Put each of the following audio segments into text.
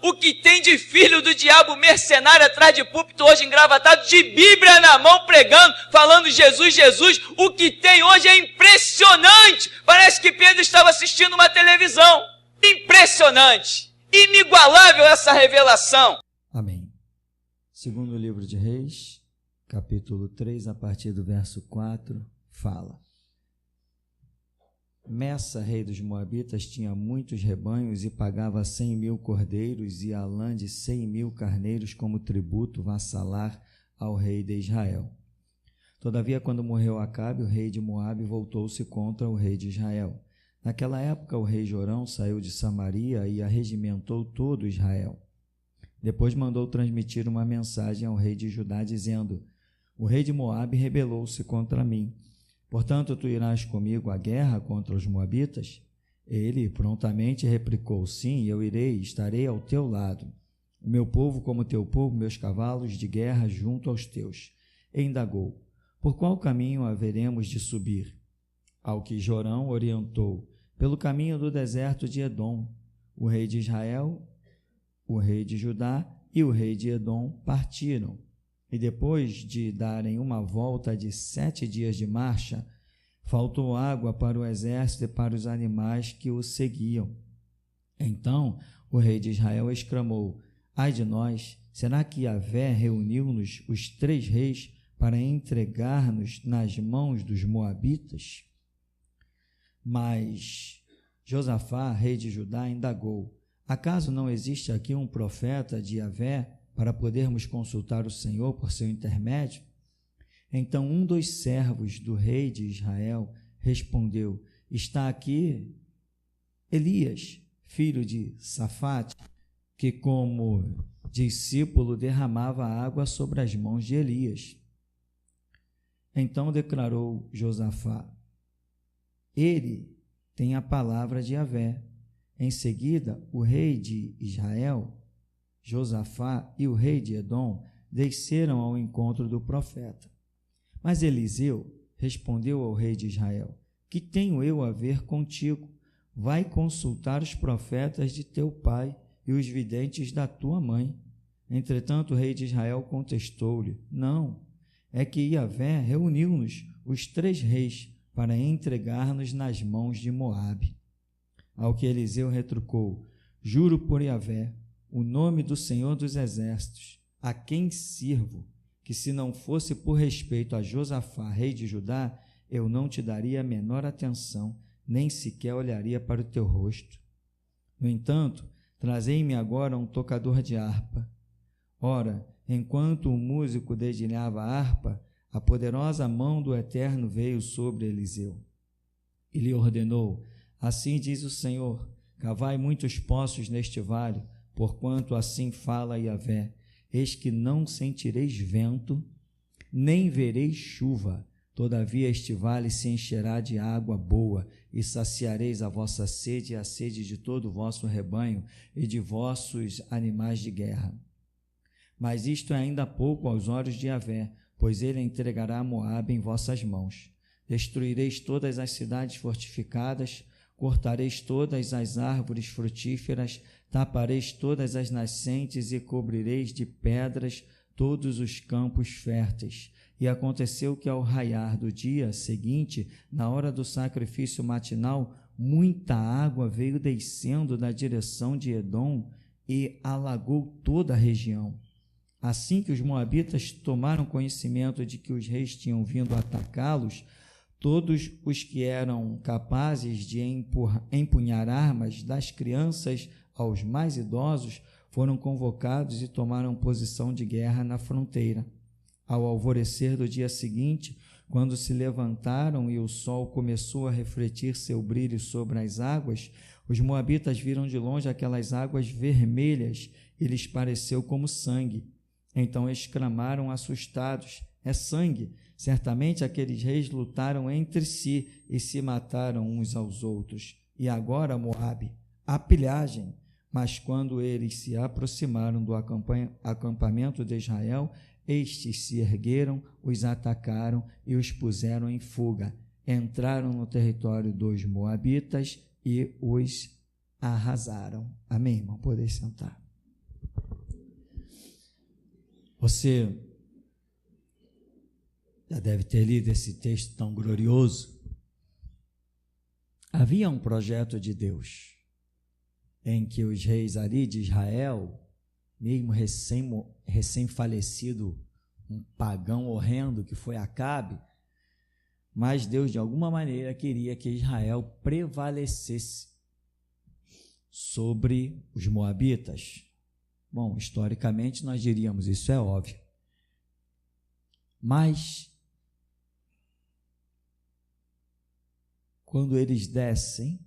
O que tem de filho do diabo mercenário atrás de púlpito hoje engravatado, de Bíblia na mão pregando, falando Jesus, Jesus, o que tem hoje é impressionante. Parece que Pedro estava assistindo uma televisão. Impressionante, inigualável essa revelação. Amém. Segundo livro de Reis, capítulo 3, a partir do verso 4, fala: Messa, rei dos Moabitas, tinha muitos rebanhos e pagava 100.000 cordeiros e a lã de 100.000 carneiros como tributo vassalar ao rei de Israel. Todavia, quando morreu Acabe, o rei de Moabe, voltou-se contra o rei de Israel. Naquela época, o rei Jorão saiu de Samaria e arregimentou todo Israel. Depois mandou transmitir uma mensagem ao rei de Judá, dizendo: O rei de Moabe rebelou-se contra mim. Portanto, tu irás comigo à guerra contra os moabitas? Ele prontamente replicou: Sim, eu irei, estarei ao teu lado. O meu povo como teu povo, meus cavalos de guerra junto aos teus. E indagou: Por qual caminho haveremos de subir? Ao que Jorão orientou: Pelo caminho do deserto de Edom. O rei de Israel, o rei de Judá e o rei de Edom partiram. E depois de darem uma volta de 7 dias de marcha, faltou água para o exército e para os animais que o seguiam. Então o rei de Israel exclamou: Ai de nós, será que Yahvé reuniu-nos, os 3 reis, para entregar-nos nas mãos dos moabitas? Mas Josafá, rei de Judá, indagou: Acaso não existe aqui um profeta de Yahvé para podermos consultar o Senhor por seu intermédio? Então um dos servos do rei de Israel respondeu: Está aqui Elias, filho de Safate, que como discípulo derramava água sobre as mãos de Elias. Então declarou Josafá: Ele tem a palavra de Yahvé. Em seguida, o rei de Israel, Josafá, e o rei de Edom desceram ao encontro do profeta. Mas Eliseu respondeu ao rei de Israel: Que tenho eu a ver contigo? Vai consultar os profetas de teu pai e os videntes da tua mãe. Entretanto, o rei de Israel contestou-lhe: Não, é que Yahvé reuniu-nos, os 3 reis, para entregar-nos nas mãos de Moabe. Ao que Eliseu retrucou: Juro por Yahvé, o nome do Senhor dos Exércitos, a quem sirvo, que se não fosse por respeito a Josafá, rei de Judá, eu não te daria a menor atenção, nem sequer olharia para o teu rosto. No entanto, trazei-me agora um tocador de harpa. Ora, enquanto o músico dedilhava a harpa, a poderosa mão do Eterno veio sobre Eliseu. E lhe ordenou: Assim diz o Senhor, cavai muitos poços neste vale, porquanto assim fala Yahvé: Eis que não sentireis vento, nem vereis chuva, todavia este vale se encherá de água boa, e saciareis a vossa sede e a sede de todo o vosso rebanho e de vossos animais de guerra. Mas isto é ainda pouco aos olhos de Yahvé, pois ele entregará Moabe em vossas mãos. Destruireis todas as cidades fortificadas, cortareis todas as árvores frutíferas, tapareis todas as nascentes e cobrireis de pedras todos os campos férteis. E aconteceu que ao raiar do dia seguinte, na hora do sacrifício matinal, muita água veio descendo da direção de Edom e alagou toda a região. Assim que os moabitas tomaram conhecimento de que os reis tinham vindo atacá-los, todos os que eram capazes de empunhar armas, das crianças aos mais idosos, foram convocados e tomaram posição de guerra na fronteira. Ao alvorecer do dia seguinte, quando se levantaram e o sol começou a refletir seu brilho sobre as águas, os moabitas viram de longe aquelas águas vermelhas e lhes pareceu como sangue. Então exclamaram assustados: É sangue! Certamente aqueles reis lutaram entre si e se mataram uns aos outros. E agora, Moabe, há pilhagem. Mas quando eles se aproximaram do acampamento de Israel, estes se ergueram, os atacaram e os puseram em fuga. Entraram no território dos moabitas e os arrasaram. Amém, irmão? Podem sentar. Você já deve ter lido esse texto tão glorioso. Havia um projeto de Deus em que os reis ali de Israel, mesmo recém-falecido, um pagão horrendo que foi Acabe, mas Deus de alguma maneira queria que Israel prevalecesse sobre os moabitas. Bom, historicamente nós diríamos, isso é óbvio. Mas quando eles descem,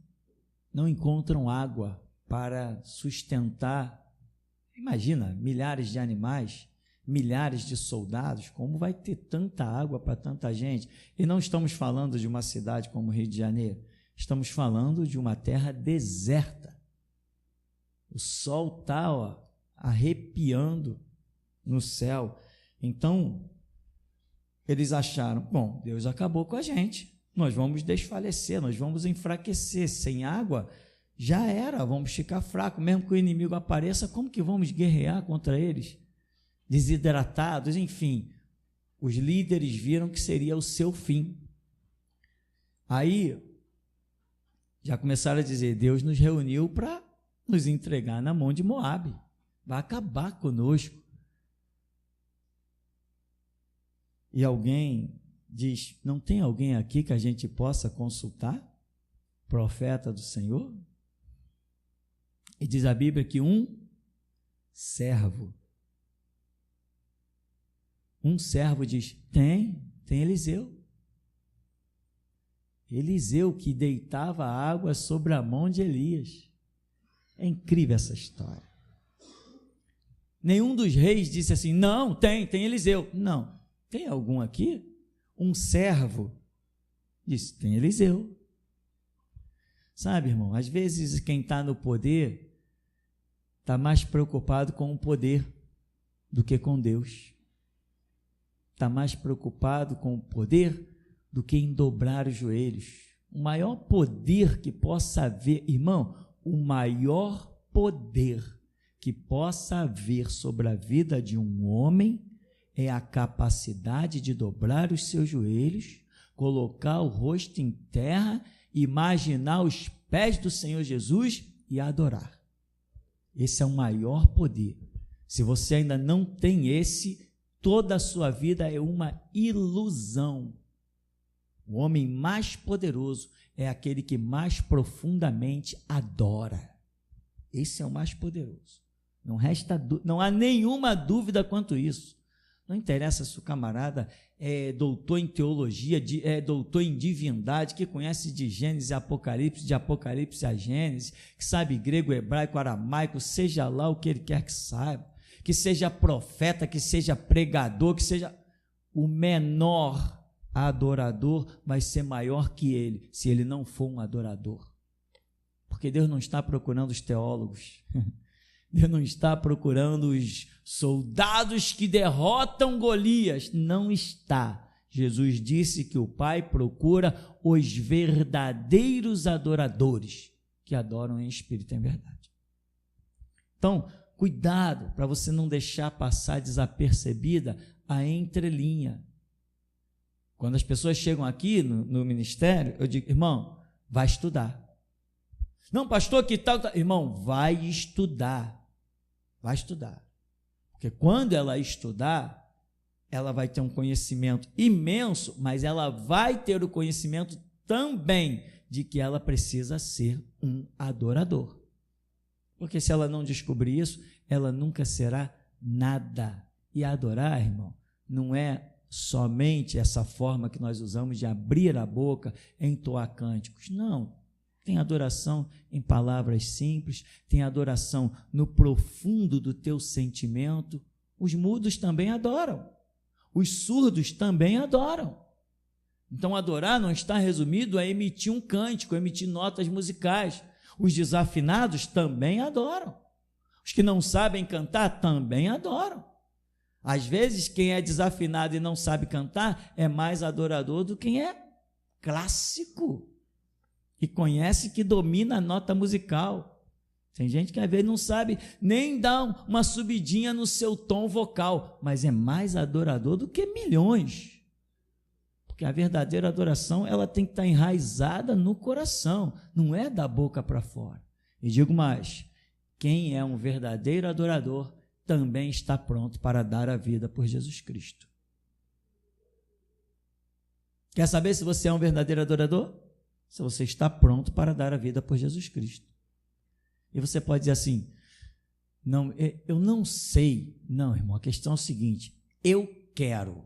não encontram água para sustentar, imagina, milhares de animais, milhares de soldados, como vai ter tanta água para tanta gente? E não estamos falando de uma cidade como Rio de Janeiro, estamos falando de uma terra deserta. O sol está arrepiando no céu. Então, eles acharam, bom, Deus acabou com a gente, nós vamos desfalecer, nós vamos enfraquecer, sem água já era, vamos ficar fracos, mesmo que o inimigo apareça, como que vamos guerrear contra eles? Desidratados, enfim, os líderes viram que seria o seu fim. Aí, já começaram a dizer, Deus nos reuniu para nos entregar na mão de Moabe, vai acabar conosco. E alguém diz, não tem alguém aqui que a gente possa consultar? Profeta do Senhor? E diz a Bíblia que um servo diz, tem Eliseu. Eliseu que deitava água sobre a mão de Elias. É incrível essa história. Nenhum dos reis disse assim, não, tem Eliseu. Não, tem algum aqui? Um servo disse, tem Eliseu. Sabe, irmão, às vezes quem está no poder está mais preocupado com o poder do que com Deus. Está mais preocupado com o poder do que em dobrar os joelhos. O maior poder que possa haver, irmão, o maior poder que possa haver sobre a vida de um homem é a capacidade de dobrar os seus joelhos, colocar o rosto em terra, imaginar os pés do Senhor Jesus e adorar. Esse é o maior poder. Se você ainda não tem esse, toda a sua vida é uma ilusão. O homem mais poderoso é aquele que mais profundamente adora. Esse é o mais poderoso. Não há nenhuma dúvida quanto isso. Não interessa se o camarada é doutor em teologia, é doutor em divindade, que conhece de Gênesis a Apocalipse, de Apocalipse a Gênesis, que sabe grego, hebraico, aramaico, seja lá o que ele quer que saiba, que seja profeta, que seja pregador, que seja o menor adorador, vai ser maior que ele, se ele não for um adorador. Porque Deus não está procurando os teólogos, Deus não está procurando os soldados que derrotam Golias, não está. Jesus disse que o Pai procura os verdadeiros adoradores, que adoram em espírito e em verdade. Então, cuidado para você não deixar passar desapercebida a entrelinha. Quando as pessoas chegam aqui no ministério, eu digo, irmão, vai estudar. Não, pastor, que tal? Irmão, vai estudar. Vai estudar. Porque quando ela estudar, ela vai ter um conhecimento imenso, mas ela vai ter o conhecimento também de que ela precisa ser um adorador. Porque se ela não descobrir isso, ela nunca será nada. E adorar, irmão, não é somente essa forma que nós usamos de abrir a boca, entoar cânticos. Não. Tem adoração em palavras simples, tem adoração no profundo do teu sentimento. Os mudos também adoram, os surdos também adoram. Então, adorar não está resumido a emitir um cântico, emitir notas musicais. Os desafinados também adoram. Os que não sabem cantar também adoram. Às vezes, quem é desafinado e não sabe cantar é mais adorador do que quem é clássico e conhece, que domina a nota musical. Tem gente que às vezes não sabe nem dar uma subidinha no seu tom vocal, mas é mais adorador do que milhões. Porque a verdadeira adoração, ela tem que estar enraizada no coração, não é da boca para fora. E digo mais, quem é um verdadeiro adorador também está pronto para dar a vida por Jesus Cristo. Quer saber se você é um verdadeiro adorador? Se você está pronto para dar a vida por Jesus Cristo. E você pode dizer assim, não, eu não sei. Não, irmão, a questão é o seguinte, eu quero.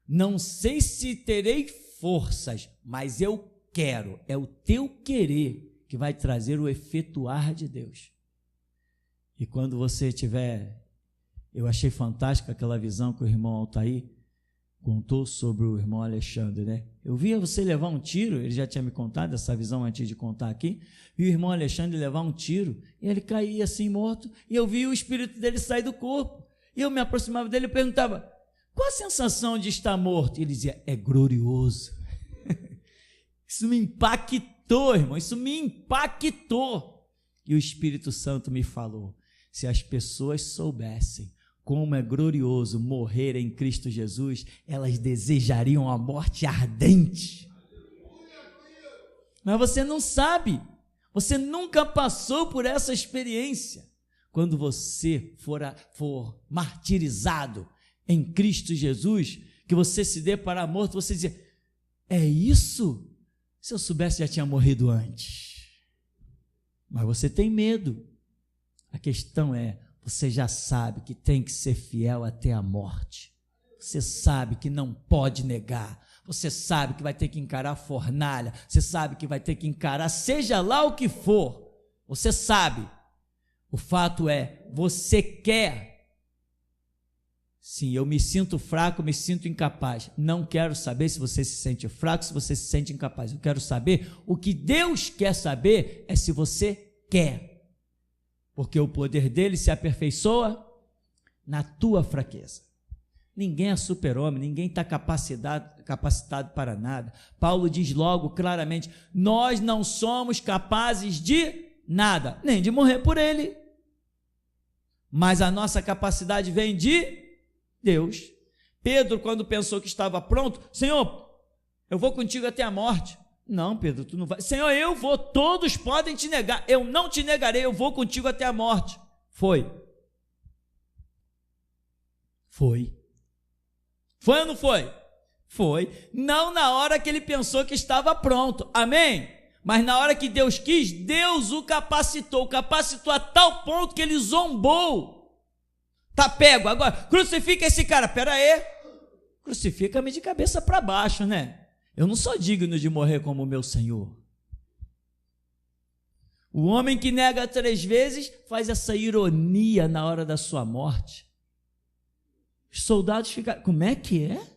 Não sei se terei forças, mas eu quero. É o teu querer que vai trazer o efetuar de Deus. E quando você tiver, eu achei fantástica aquela visão que o irmão Altair contou sobre o irmão Alexandre, né? Eu via você levar um tiro, ele já tinha me contado essa visão antes de contar aqui, e o irmão Alexandre levar um tiro, e ele caía assim morto, e eu via o espírito dele sair do corpo, e eu me aproximava dele e perguntava, qual a sensação de estar morto? E ele dizia, é glorioso. Isso me impactou, irmão, isso me impactou. E o Espírito Santo me falou, se as pessoas soubessem como é glorioso morrer em Cristo Jesus, elas desejariam a morte ardente. Mas você não sabe, você nunca passou por essa experiência. Quando você for martirizado em Cristo Jesus, que você se dê para morto, você diz, é isso? Se eu soubesse, já tinha morrido antes. Mas você tem medo. A questão é, você já sabe que tem que ser fiel até a morte. Você sabe que não pode negar. Você sabe que vai ter que encarar a fornalha. Você sabe que vai ter que encarar, seja lá o que for. Você sabe. O fato é, você quer. Sim, eu me sinto fraco, me sinto incapaz. Não quero saber se você se sente fraco, se você se sente incapaz. Eu quero saber, o que Deus quer saber é se você quer. Porque o poder dele se aperfeiçoa na tua fraqueza. Ninguém é super-homem, ninguém está capacitado para nada. Paulo diz logo claramente, nós não somos capazes de nada, nem de morrer por ele. Mas a nossa capacidade vem de Deus. Pedro, quando pensou que estava pronto, Senhor, eu vou contigo até a morte. Não, Pedro, tu não vai. Senhor, eu vou, todos podem te negar, eu não te negarei, eu vou contigo até a morte. Foi. Foi ou não foi? Foi. Não na hora que ele pensou que estava pronto, amém? Mas na hora que Deus quis, Deus o capacitou a tal ponto que ele zombou. Tá pego, agora crucifica esse cara, pera aí, crucifica-me de cabeça para baixo, né? Eu não sou digno de morrer como o meu Senhor. O homem que nega 3 vezes faz essa ironia na hora da sua morte. Os soldados ficam, como é que é?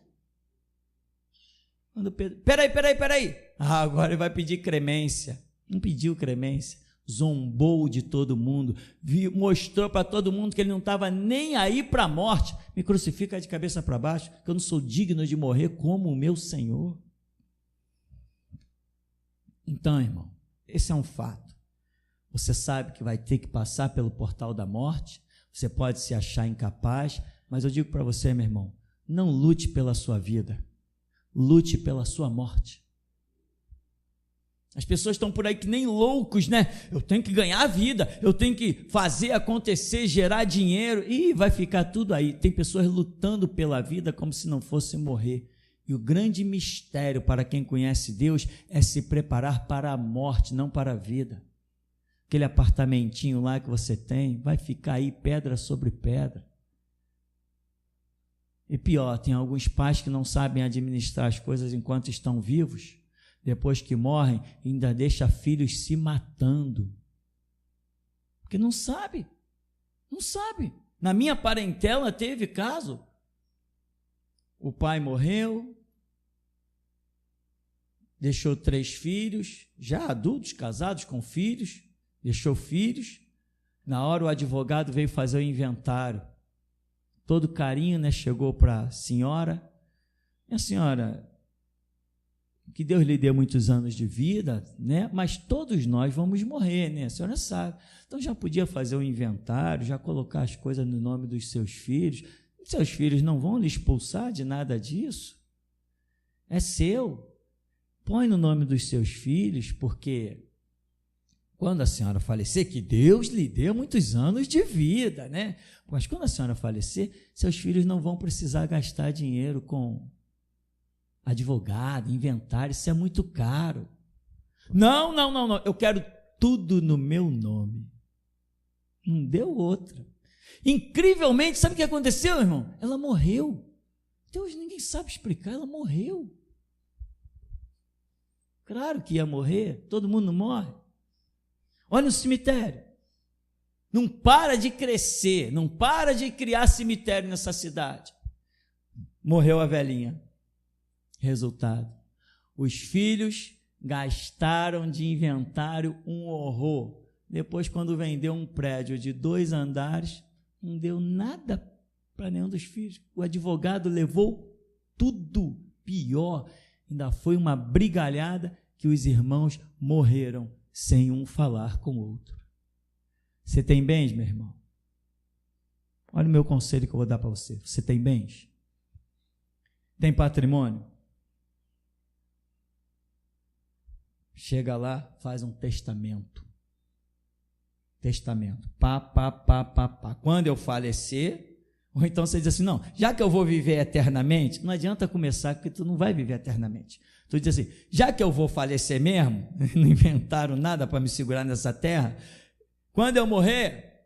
Quando Pedro, peraí. Agora ele vai pedir clemência. Não pediu clemência. Zombou de todo mundo. Mostrou para todo mundo que ele não estava nem aí para a morte. Me crucifica de cabeça para baixo, que eu não sou digno de morrer como o meu Senhor. Então, irmão, esse é um fato. Você sabe que vai ter que passar pelo portal da morte, você pode se achar incapaz, mas eu digo para você, meu irmão, não lute pela sua vida, lute pela sua morte. As pessoas estão por aí que nem loucos, né? Eu tenho que ganhar a vida, eu tenho que fazer acontecer, gerar dinheiro, e vai ficar tudo aí. Tem pessoas lutando pela vida como se não fosse morrer. E o grande mistério para quem conhece Deus é se preparar para a morte, não para a vida. Aquele apartamentinho lá que você tem, vai ficar aí pedra sobre pedra. E pior, tem alguns pais que não sabem administrar as coisas enquanto estão vivos, depois que morrem, ainda deixa filhos se matando. Porque não sabe. Na minha parentela teve caso. O pai morreu, deixou 3 filhos, já adultos, casados com filhos, deixou filhos. Na hora o advogado veio fazer o inventário. Todo carinho, né, chegou para a senhora. Minha senhora, que Deus lhe dê muitos anos de vida, né? Mas todos nós vamos morrer, né? A senhora sabe. Então já podia fazer um inventário, já colocar as coisas no nome dos seus filhos. Seus filhos não vão lhe expulsar de nada disso. É seu. Põe no nome dos seus filhos, porque quando a senhora falecer, que Deus lhe dê muitos anos de vida, né? Mas quando a senhora falecer, seus filhos não vão precisar gastar dinheiro com advogado, inventário, isso é muito caro. Não, eu quero tudo no meu nome. Não deu outra. Incrivelmente, sabe o que aconteceu, irmão? Ela morreu. Deus, ninguém sabe explicar, ela morreu. Claro que ia morrer, todo mundo morre. Olha o cemitério. Não para de crescer, não para de criar cemitério nessa cidade. Morreu a velhinha. Resultado: os filhos gastaram de inventário um horror. Depois, quando vendeu um prédio de 2 andares, não deu nada para nenhum dos filhos. O advogado levou tudo. Pior, ainda foi uma brigalhada que os irmãos morreram sem um falar com o outro. Você tem bens, meu irmão? Olha o meu conselho que eu vou dar para você. Você tem bens? Tem patrimônio? Chega lá, faz um testamento. Testamento. Pá. Quando eu falecer, ou então você diz assim, não, já que eu vou viver eternamente, não adianta começar, porque tu não vai viver eternamente. Tu diz assim, já que eu vou falecer mesmo, não inventaram nada para me segurar nessa terra, quando eu morrer,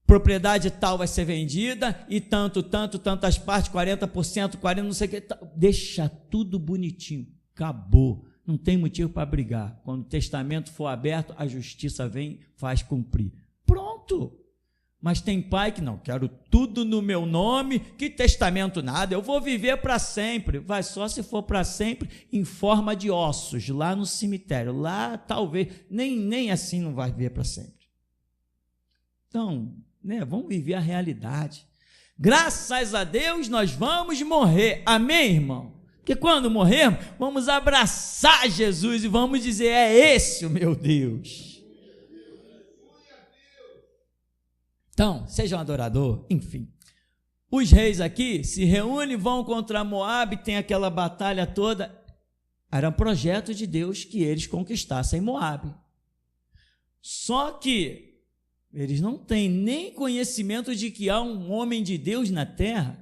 propriedade tal vai ser vendida, e tantas partes, 40%, 40%, não sei o que, deixa tudo bonitinho, acabou. Não tem motivo para brigar. Quando o testamento for aberto, a justiça vem, faz cumprir. Pronto. Mas tem pai que não, quero tudo no meu nome, que testamento nada, eu vou viver para sempre. Vai só se for para sempre em forma de ossos, lá no cemitério. Lá talvez, nem assim não vai viver para sempre. Então, né, vamos viver a realidade. Graças a Deus nós vamos morrer. Amém, irmão? Porque quando morrermos, vamos abraçar Jesus e vamos dizer, é esse o meu Deus. Então, seja um adorador, enfim. Os reis aqui se reúnem, vão contra Moabe, tem aquela batalha toda. Era um projeto de Deus que eles conquistassem Moabe. Só que eles não têm nem conhecimento de que há um homem de Deus na terra.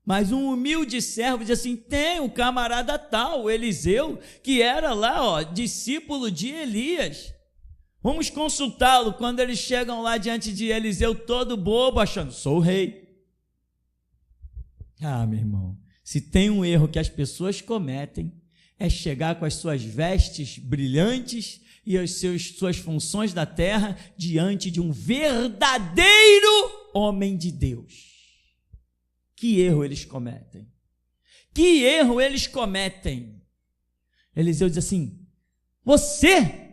Mas um humilde servo diz assim, tem o camarada tal, o Eliseu, que era lá, discípulo de Elias. Vamos consultá-lo. Quando eles chegam lá diante de Eliseu, todo bobo, achando, sou o rei. Ah, meu irmão, se tem um erro que as pessoas cometem, é chegar com as suas vestes brilhantes e as suas funções da terra diante de um verdadeiro homem de Deus. Que erro eles cometem? Que erro eles cometem? Eliseu diz assim, você...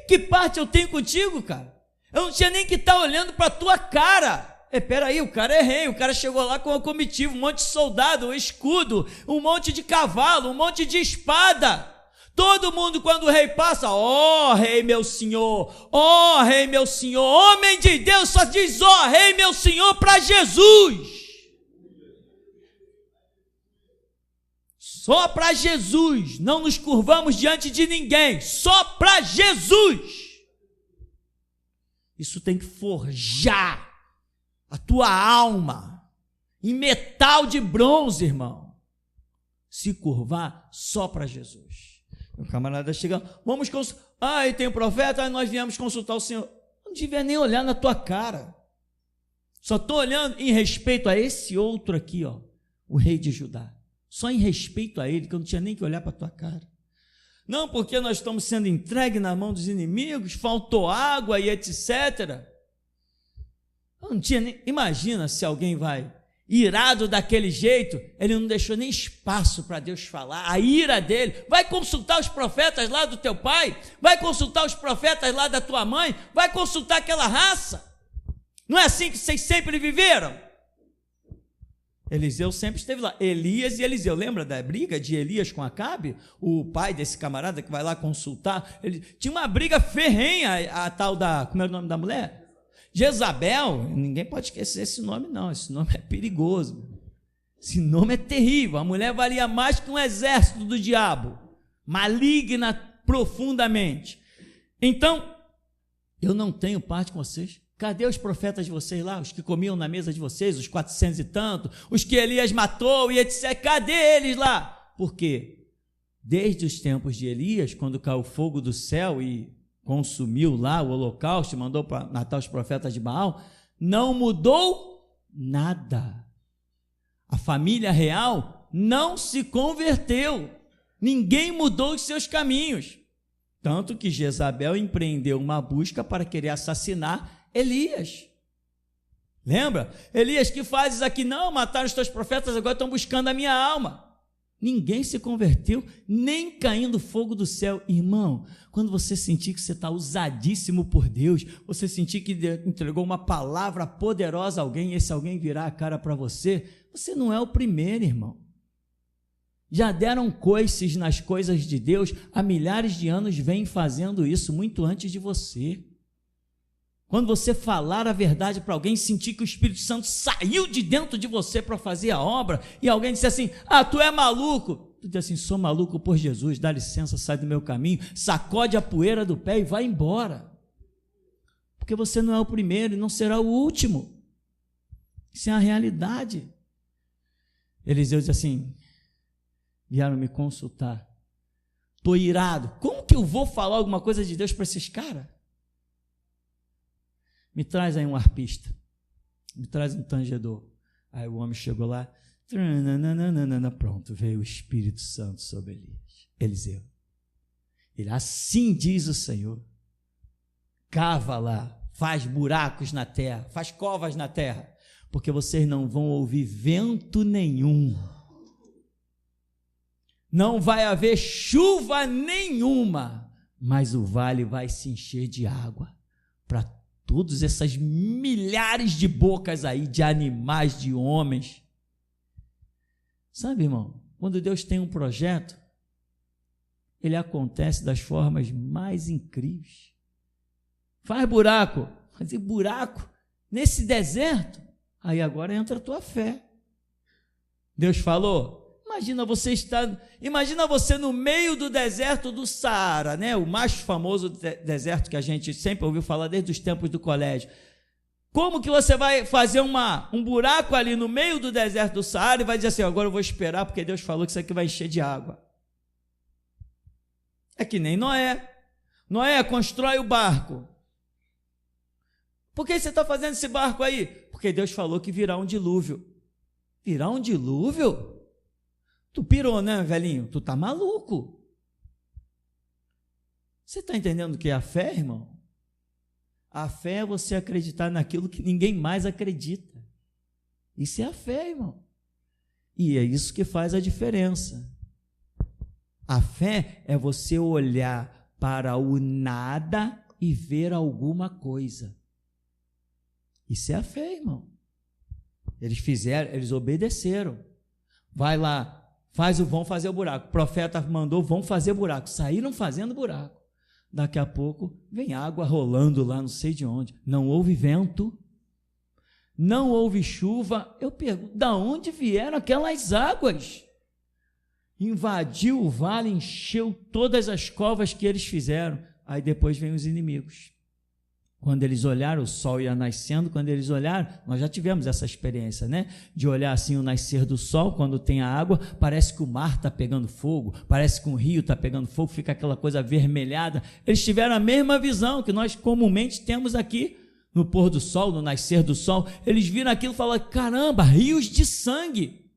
Que parte eu tenho contigo, cara? Eu não tinha nem que estar olhando para a tua cara. Peraí, o cara é rei, o cara chegou lá com a comitiva, um monte de soldado, um escudo, um monte de cavalo, um monte de espada. Todo mundo, quando o rei passa, ó rei meu senhor, homem de Deus só diz ó rei meu senhor para Jesus. Só para Jesus, não nos curvamos diante de ninguém, só para Jesus. Isso tem que forjar a tua alma em metal de bronze, irmão. Se curvar só para Jesus. O camarada chega, vamos consultar, e tem um profeta, nós viemos consultar o Senhor. Não devia nem olhar na tua cara. Só estou olhando em respeito a esse outro aqui, o rei de Judá. Só em respeito a ele, que eu não tinha nem que olhar para a tua cara. Não, porque nós estamos sendo entregues na mão dos inimigos, faltou água e etc. Eu não tinha nem... Imagina se alguém vai irado daquele jeito, ele não deixou nem espaço para Deus falar, a ira dele. Vai consultar os profetas lá do teu pai, vai consultar os profetas lá da tua mãe, vai consultar aquela raça. Não é assim que vocês sempre viveram? Eliseu sempre esteve lá. Elias e Eliseu. Lembra da briga de Elias com Acabe? O pai desse camarada que vai lá consultar. Tinha uma briga ferrenha, a tal da... Como é o nome da mulher? Jezabel. Ninguém pode esquecer esse nome, não. Esse nome é perigoso. Esse nome é terrível. A mulher valia mais que um exército do diabo. Maligna profundamente. Então, eu não tenho parte com vocês. Cadê os profetas de vocês lá? Os que comiam na mesa de vocês, os 400 e tanto, os que Elias matou e etc. Cadê eles lá? Por quê? Desde os tempos de Elias, quando caiu fogo do céu e consumiu lá o holocausto, mandou para matar os profetas de Baal, não mudou nada. A família real não se converteu. Ninguém mudou os seus caminhos. Tanto que Jezabel empreendeu uma busca para querer assassinar Elias. Lembra? Elias, que fazes aqui? Não, mataram os teus profetas, agora estão buscando a minha alma. Ninguém se converteu, nem caindo fogo do céu. Irmão, quando você sentir que você está usadíssimo por Deus, você sentir que entregou uma palavra poderosa a alguém, e esse alguém virar a cara para você, você não é o primeiro, irmão. Já deram coices nas coisas de Deus, há milhares de anos vêm fazendo isso, muito antes de você. Quando você falar a verdade para alguém, sentir que o Espírito Santo saiu de dentro de você para fazer a obra, e alguém disser assim, tu é maluco, tu diz assim, sou maluco por Jesus, dá licença, sai do meu caminho, sacode a poeira do pé e vai embora, porque você não é o primeiro e não será o último. Isso é a realidade. Eliseu diz assim, vieram me consultar, estou irado, como que eu vou falar alguma coisa de Deus para esses caras? Me traz aí um arpista, me traz um tangedor. Aí o homem chegou lá, pronto, veio o Espírito Santo sobre Eliseu. Ele, assim diz o Senhor, cava lá, faz buracos na terra, faz covas na terra, porque vocês não vão ouvir vento nenhum, não vai haver chuva nenhuma, mas o vale vai se encher de água para todas essas milhares de bocas aí, de animais, de homens. Sabe, irmão, quando Deus tem um projeto, ele acontece das formas mais incríveis. Faz buraco, fazer buraco nesse deserto, aí agora entra a tua fé. Deus falou, imagina você no meio do deserto do Saara, né? O mais famoso deserto que a gente sempre ouviu falar desde os tempos do colégio. Como que você vai fazer um buraco ali no meio do deserto do Saara e vai dizer assim, agora eu vou esperar porque Deus falou que isso aqui vai encher de água? É que nem Noé. Noé constrói o barco. Por que você está fazendo esse barco aí? Porque Deus falou que virá um dilúvio. Virá um dilúvio? Tu pirou, né, velhinho? Tu tá maluco. Você está entendendo o que é a fé, irmão? A fé é você acreditar naquilo que ninguém mais acredita. Isso é a fé, irmão. E é isso que faz a diferença. A fé é você olhar para o nada e ver alguma coisa. Isso é a fé, irmão. Eles obedeceram. Vai lá, vão fazer o buraco. O profeta mandou, vão fazer buraco. Saíram fazendo buraco. Daqui a pouco vem água rolando lá, não sei de onde. Não houve vento, não houve chuva. Eu pergunto, da onde vieram aquelas águas? Invadiu o vale, encheu todas as covas que eles fizeram. Aí depois vem os inimigos. Quando eles olharam, o sol ia nascendo, quando eles olharam, nós já tivemos essa experiência, né? De olhar assim o nascer do sol, quando tem a água, parece que o mar está pegando fogo, parece que um rio está pegando fogo, fica aquela coisa avermelhada. Eles tiveram a mesma visão que nós comumente temos aqui, no pôr do sol, no nascer do sol. Eles viram aquilo e falaram, caramba, rios de sangue.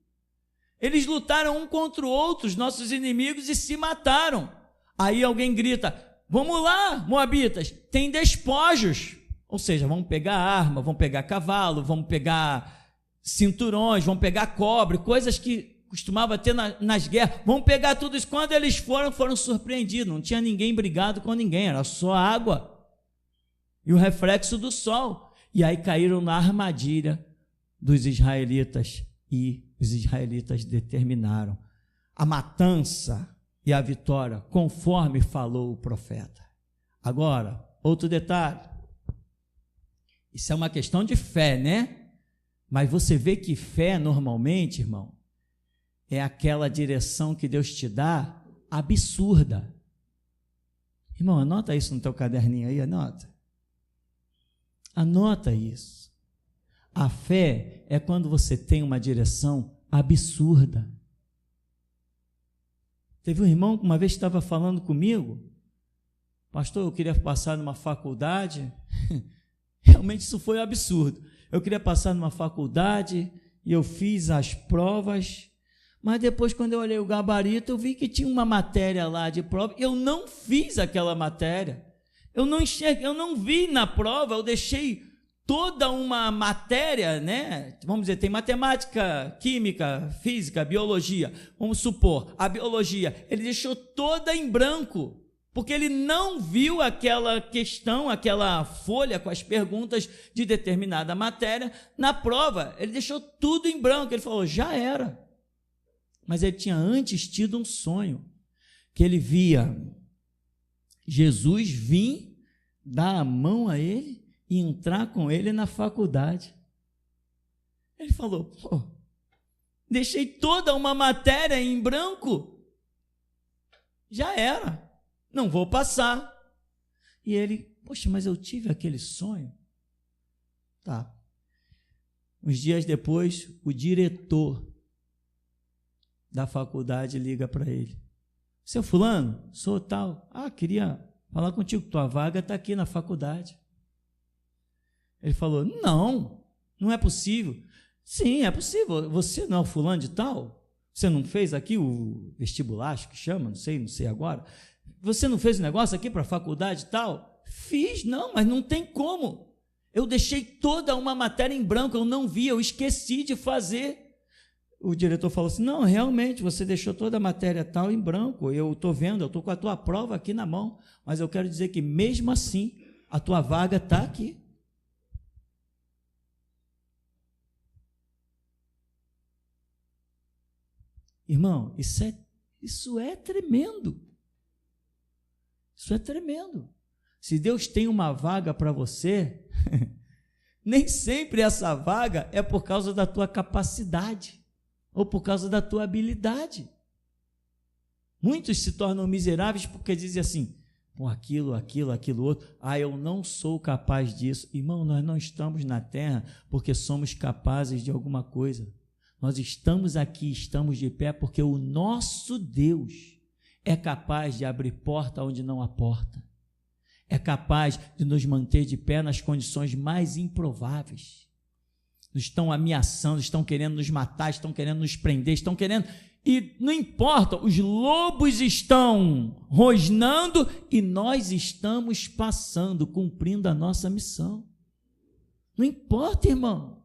Eles lutaram um contra o outro, os nossos inimigos, e se mataram. Aí alguém grita, vamos lá, moabitas, tem despojos, ou seja, vamos pegar arma, vamos pegar cavalo, vamos pegar cinturões, vamos pegar cobre, coisas que costumava ter nas guerras, vamos pegar tudo isso. Quando eles foram surpreendidos, não tinha ninguém brigado com ninguém, era só água e o reflexo do sol, e aí caíram na armadilha dos israelitas, e os israelitas determinaram a matança e a vitória, conforme falou o profeta. Agora, outro detalhe. Isso é uma questão de fé, né? Mas você vê que fé, normalmente, irmão, é aquela direção que Deus te dá absurda. Irmão, anota isso no teu caderninho aí, anota. Anota isso. A fé é quando você tem uma direção absurda. Teve um irmão que uma vez estava falando comigo, pastor, eu queria passar numa faculdade, realmente isso foi absurdo. Eu queria passar numa faculdade e eu fiz as provas, mas depois, quando eu olhei o gabarito, eu vi que tinha uma matéria lá de prova. Eu não fiz aquela matéria. Eu não vi na prova, eu deixei toda uma matéria, né? Vamos dizer, tem matemática, química, física, biologia. Vamos supor, a biologia, ele deixou toda em branco, porque ele não viu aquela questão, aquela folha com as perguntas de determinada matéria na prova. Ele deixou tudo em branco. Ele falou, já era. Mas ele tinha antes tido um sonho, que ele via Jesus vir, dar a mão a ele e entrar com ele na faculdade. Ele falou, deixei toda uma matéria em branco, já era, não vou passar. E ele, poxa, mas eu tive aquele sonho. Tá. Uns dias depois, o diretor da faculdade liga para ele. Seu fulano, sou tal. Queria falar contigo, tua vaga está aqui na faculdade. Ele falou, não é possível. Sim, é possível. Você não é o fulano de tal? Você não fez aqui o vestibular, acho que chama, não sei agora. Você não fez o negócio aqui para a faculdade e tal? Fiz, não, mas não tem como. Eu deixei toda uma matéria em branco, eu não vi, eu esqueci de fazer. O diretor falou assim, não, realmente, você deixou toda a matéria tal em branco, eu estou vendo, eu estou com a tua prova aqui na mão, mas eu quero dizer que mesmo assim, a tua vaga está aqui. Irmão, isso é tremendo. Isso é tremendo. Se Deus tem uma vaga para você, nem sempre essa vaga é por causa da tua capacidade ou por causa da tua habilidade. Muitos se tornam miseráveis porque dizem assim, aquilo outro, eu não sou capaz disso. Irmão, nós não estamos na terra porque somos capazes de alguma coisa. Nós estamos aqui, estamos de pé porque o nosso Deus é capaz de abrir porta onde não há porta. É capaz de nos manter de pé nas condições mais improváveis. Nos estão ameaçando, estão querendo nos matar, estão querendo nos prender, estão querendo... E não importa, os lobos estão rosnando e nós estamos passando, cumprindo a nossa missão. Não importa, irmão.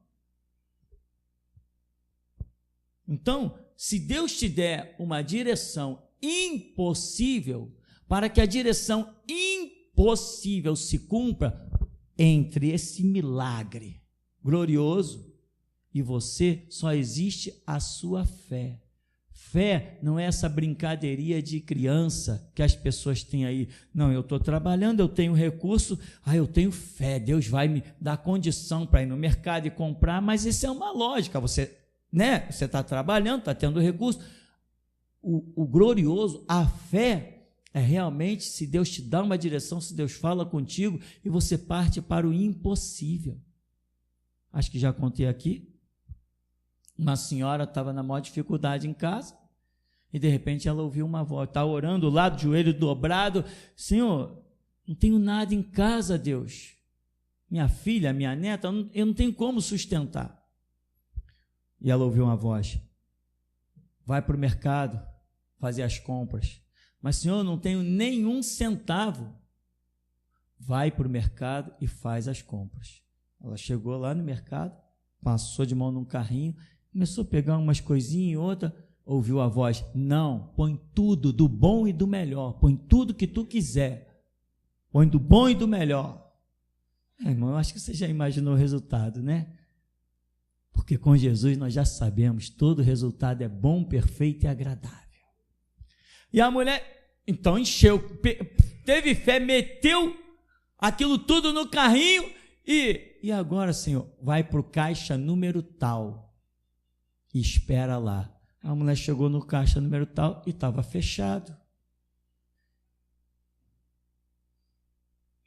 Então, se Deus te der uma direção impossível, para que a direção impossível se cumpra, entre esse milagre glorioso e você, só existe a sua fé. Fé não é essa brincadeirinha de criança que as pessoas têm aí. Não, eu estou trabalhando, eu tenho recurso, eu tenho fé, Deus vai me dar condição para ir no mercado e comprar, mas isso é uma lógica, você está trabalhando, está tendo recurso. O glorioso, a fé, é realmente se Deus te dá uma direção, se Deus fala contigo e você parte para o impossível. Acho que já contei aqui. Uma senhora estava na maior dificuldade em casa e de repente ela ouviu uma voz, está orando lá, do joelho dobrado, Senhor, não tenho nada em casa, Deus. Minha filha, minha neta, eu não tenho como sustentar. E ela ouviu uma voz, vai para o mercado fazer as compras. Mas, Senhor, eu não tenho nenhum centavo. Vai para o mercado e faz as compras. Ela chegou lá no mercado, passou de mão num carrinho, começou a pegar umas coisinhas e outra, ouviu a voz, não, põe tudo do bom e do melhor, põe tudo que tu quiser, põe do bom e do melhor. Irmão, eu acho que você já imaginou o resultado, né? Porque com Jesus nós já sabemos, todo resultado é bom, perfeito e agradável. E a mulher, então, encheu, teve fé, meteu aquilo tudo no carrinho e agora, Senhor, vai para o caixa número tal e espera lá. A mulher chegou no caixa número tal e estava fechado.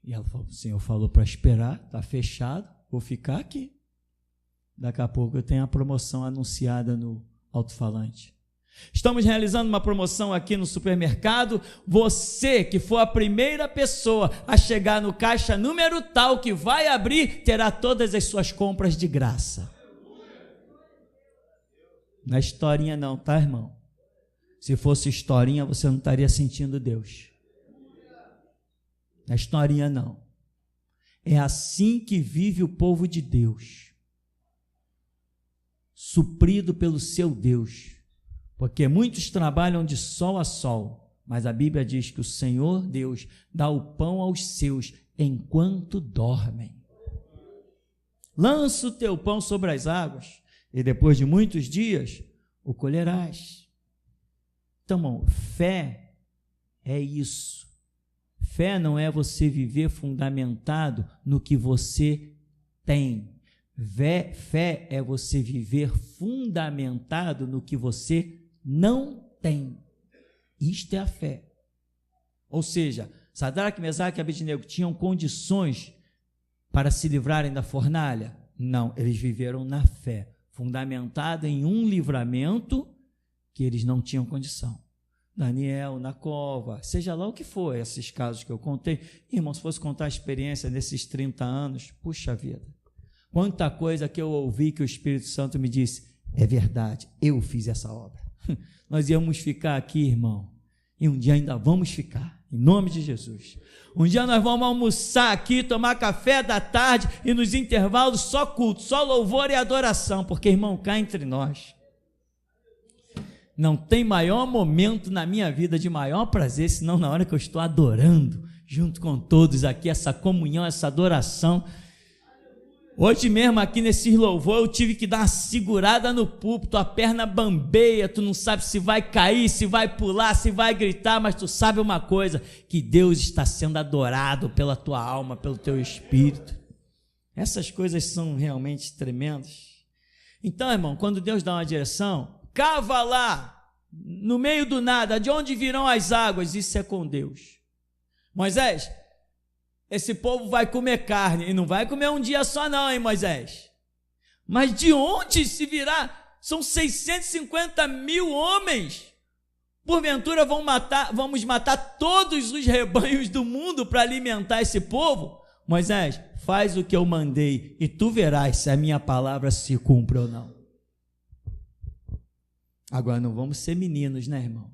E ela falou, o Senhor falou para esperar, está fechado, vou ficar aqui. Daqui a pouco eu tenho a promoção anunciada no alto-falante. Estamos realizando uma promoção aqui no supermercado. Você que for a primeira pessoa a chegar no caixa número tal que vai abrir, terá todas as suas compras de graça. Não é historinha não, tá, irmão? Se fosse historinha, você não estaria sentindo Deus. Não é historinha não. É assim que vive o povo de Deus, suprido pelo seu Deus, porque muitos trabalham de sol a sol, mas a Bíblia diz que o Senhor Deus dá o pão aos seus enquanto dormem. Lança o teu pão sobre as águas, e depois de muitos dias o colherás. Então, irmão, fé é isso. Fé não é você viver fundamentado no que você tem. Fé é você viver fundamentado no que você não tem. Isto é a fé. Ou seja, Sadraque, Mesaque e Abednego tinham condições para se livrarem da fornalha? Não, eles viveram na fé, fundamentado em um livramento que eles não tinham condição. Daniel, na cova, seja lá o que for, esses casos que eu contei. Irmão, se fosse contar a experiência desses 30 anos, puxa vida, quanta coisa que eu ouvi que o Espírito Santo me disse, é verdade, eu fiz essa obra. Nós íamos ficar aqui, irmão, e um dia ainda vamos ficar, em nome de Jesus. Um dia nós vamos almoçar aqui, tomar café da tarde e nos intervalos só culto, só louvor e adoração, porque, irmão, cá entre nós, não tem maior momento na minha vida de maior prazer, senão na hora que eu estou adorando, junto com todos aqui, essa comunhão, essa adoração. Hoje mesmo aqui nesse louvor eu tive que dar uma segurada no púlpito, a perna bambeia, tu não sabe se vai cair, se vai pular, se vai gritar, mas tu sabe uma coisa, que Deus está sendo adorado pela tua alma, pelo teu espírito. Essas coisas são realmente tremendas. Então, irmão, quando Deus dá uma direção, cava lá, no meio do nada, de onde virão as águas, isso é com Deus. Moisés, esse povo vai comer carne, e não vai comer um dia só não, hein, Moisés? Mas de onde se virá? São 650 mil homens, porventura vamos matar todos os rebanhos do mundo para alimentar esse povo? Moisés, faz o que eu mandei, e tu verás se a minha palavra se cumpre ou não. Agora, não vamos ser meninos, né, irmão?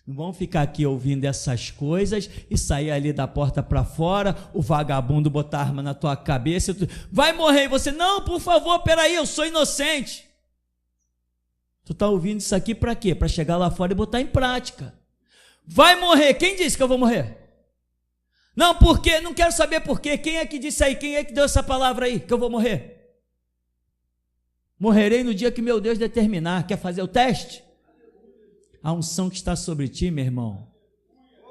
Não vamos ficar aqui ouvindo essas coisas e sair ali da porta para fora, o vagabundo botar arma na tua cabeça, vai morrer, e você, não, por favor, peraí, eu sou inocente. Tu está ouvindo isso aqui para quê? Para chegar lá fora e botar em prática. Vai morrer, quem disse que eu vou morrer? Não, por quê? Não quero saber por quê, quem é que disse aí, quem é que deu essa palavra aí, que eu vou morrer? Morrerei no dia que meu Deus determinar. Quer fazer o teste? A unção que está sobre ti, meu irmão,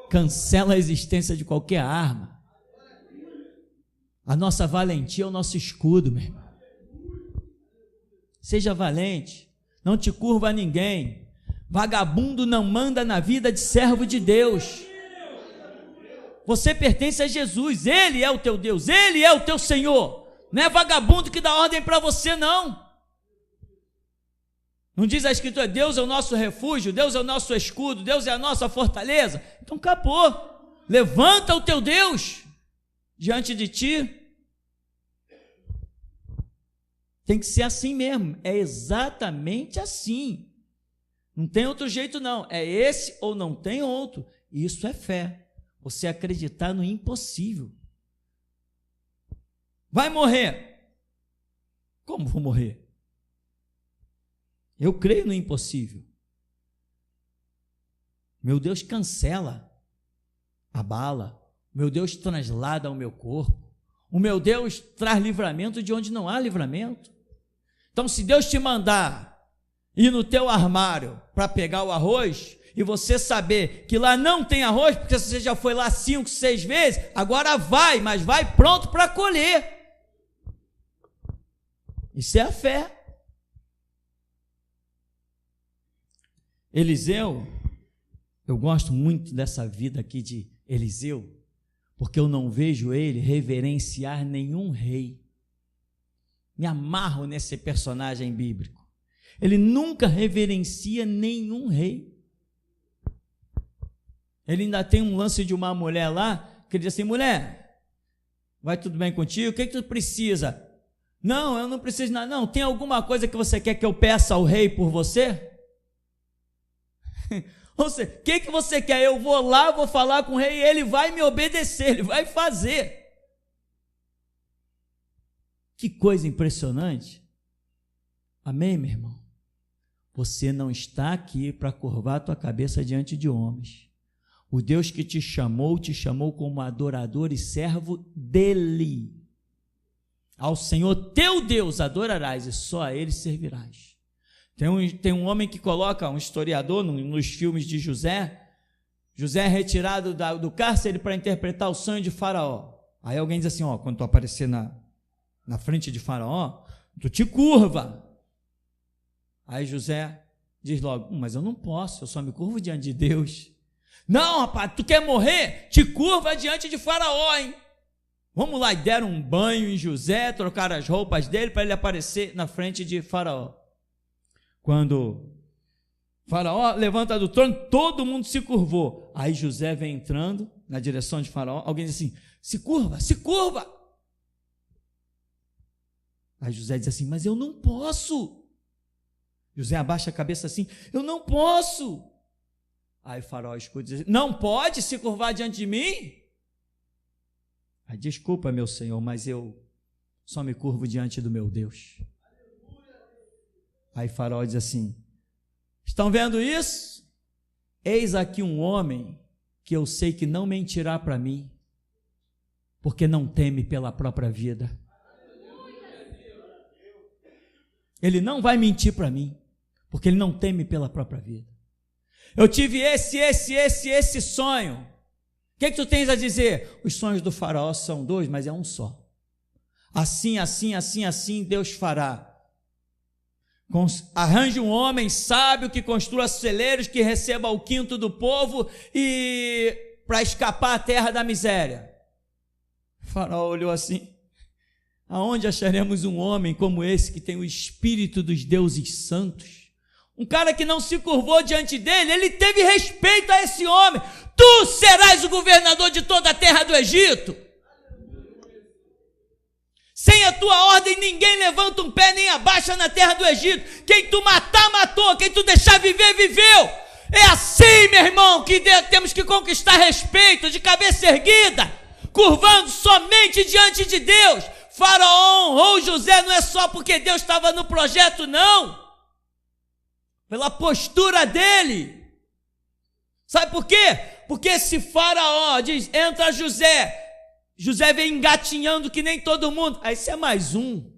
cancela a existência de qualquer arma. A nossa valentia é o nosso escudo, meu irmão. Seja valente, não te curva a ninguém. Vagabundo não manda na vida de servo de Deus. Você pertence a Jesus, Ele é o teu Deus, Ele é o teu Senhor. Não é vagabundo que dá ordem para você, não. Não diz a Escritura, Deus é o nosso refúgio, Deus é o nosso escudo, Deus é a nossa fortaleza? Então acabou, levanta o teu Deus diante de ti. Tem que ser assim mesmo, é exatamente assim, não tem outro jeito não, é esse ou não tem outro. Isso é fé, você acreditar no impossível. Vai morrer, como vou morrer? Eu creio no impossível. Meu Deus cancela, abala. Meu Deus translada o meu corpo. O meu Deus traz livramento de onde não há livramento. Então, se Deus te mandar ir no teu armário para pegar o arroz, e você saber que lá não tem arroz, porque você já foi lá 5, 6 vezes, agora vai, mas vai pronto para colher. Isso é a fé. Eliseu, eu gosto muito dessa vida aqui de Eliseu, porque eu não vejo ele reverenciar nenhum rei. Me amarro nesse personagem bíblico. Ele nunca reverencia nenhum rei. Ele ainda tem um lance de uma mulher lá, que ele diz assim: mulher, vai tudo bem contigo? O que tu precisa? Não, eu não preciso nada. Não, tem alguma coisa que você quer que eu peça ao rei por você? Ou seja, o que você quer? Eu vou lá, vou falar com o rei, e ele vai me obedecer, ele vai fazer. Que coisa impressionante. Amém, meu irmão? Você não está aqui para curvar a tua cabeça diante de homens. O Deus que te chamou como adorador e servo dele. Ao Senhor teu Deus adorarás e só a ele servirás. Tem um homem que coloca, um historiador, nos filmes de José é retirado do cárcere para interpretar o sonho de Faraó. Aí alguém diz assim: ó, quando tu aparecer na frente de Faraó, tu te curva. Aí José diz logo: mas eu não posso, eu só me curvo diante de Deus. Não, rapaz, tu quer morrer? Te curva diante de Faraó, hein? Vamos lá, e deram um banho em José, trocaram as roupas dele para ele aparecer na frente de Faraó. Quando Faraó levanta do trono, todo mundo se curvou. Aí José vem entrando na direção de Faraó, alguém diz assim: se curva, se curva. Aí José diz assim: mas eu não posso. José abaixa a cabeça assim: eu não posso. Aí Faraó escuta e diz: não pode se curvar diante de mim? Aí, desculpa, meu senhor, mas eu só me curvo diante do meu Deus. Aí Faraó diz assim: estão vendo isso? Eis aqui um homem que eu sei que não mentirá para mim, porque não teme pela própria vida. Ele não vai mentir para mim, porque ele não teme pela própria vida. Eu tive esse sonho. O que tu tens a dizer? Os sonhos do Faraó são 2, mas é um só. Assim Deus fará. Arranje um homem sábio que construa celeiros, que receba o quinto do povo e para escapar à terra da miséria. O Faraó olhou assim: aonde acharemos um homem como esse que tem o espírito dos deuses santos? Um cara que não se curvou diante dele, ele teve respeito a esse homem. Tu serás o governador de toda a terra do Egito. Sem a tua ordem, ninguém levanta um pé nem abaixa na terra do Egito. Quem tu matar, matou. Quem tu deixar viver, viveu. É assim, meu irmão, que temos que conquistar respeito, de cabeça erguida, curvando somente diante de Deus. Faraó honrou José, não é só porque Deus estava no projeto, não. Pela postura dele. Sabe por quê? Porque se Faraó diz: entra José, José vem engatinhando que nem todo mundo. Aí você é mais um.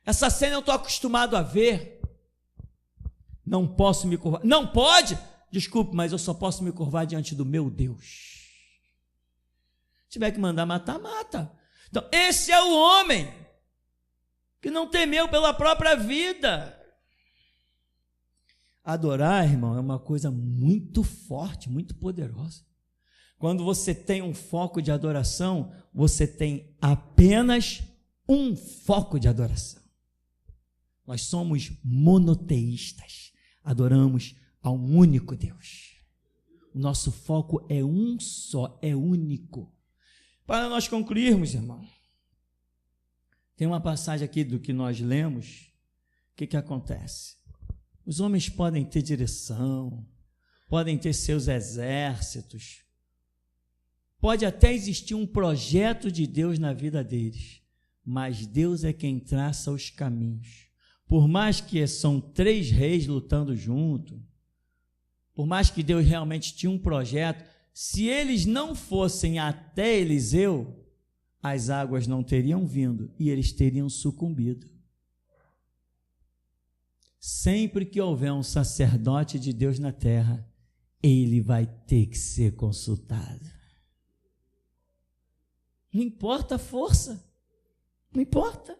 Essa cena eu estou acostumado a ver. Não posso me curvar. Não pode? Desculpe, mas eu só posso me curvar diante do meu Deus. Se tiver que mandar matar, mata. Então esse é o homem que não temeu pela própria vida. Adorar, irmão, é uma coisa muito forte, muito poderosa. Quando você tem um foco de adoração, você tem apenas um foco de adoração. Nós somos monoteístas, adoramos a um único Deus. O nosso foco é um só, é único. Para nós concluirmos, irmão, tem uma passagem aqui do que nós lemos. O que acontece? Os homens podem ter direção, podem ter seus exércitos, pode até existir um projeto de Deus na vida deles, mas Deus é quem traça os caminhos. Por mais que são 3 reis lutando junto, por mais que Deus realmente tinha um projeto, se eles não fossem até Eliseu, as águas não teriam vindo e eles teriam sucumbido. sempre que houver um sacerdote de Deus na terra, ele vai ter que ser consultado. Não importa a força, não importa.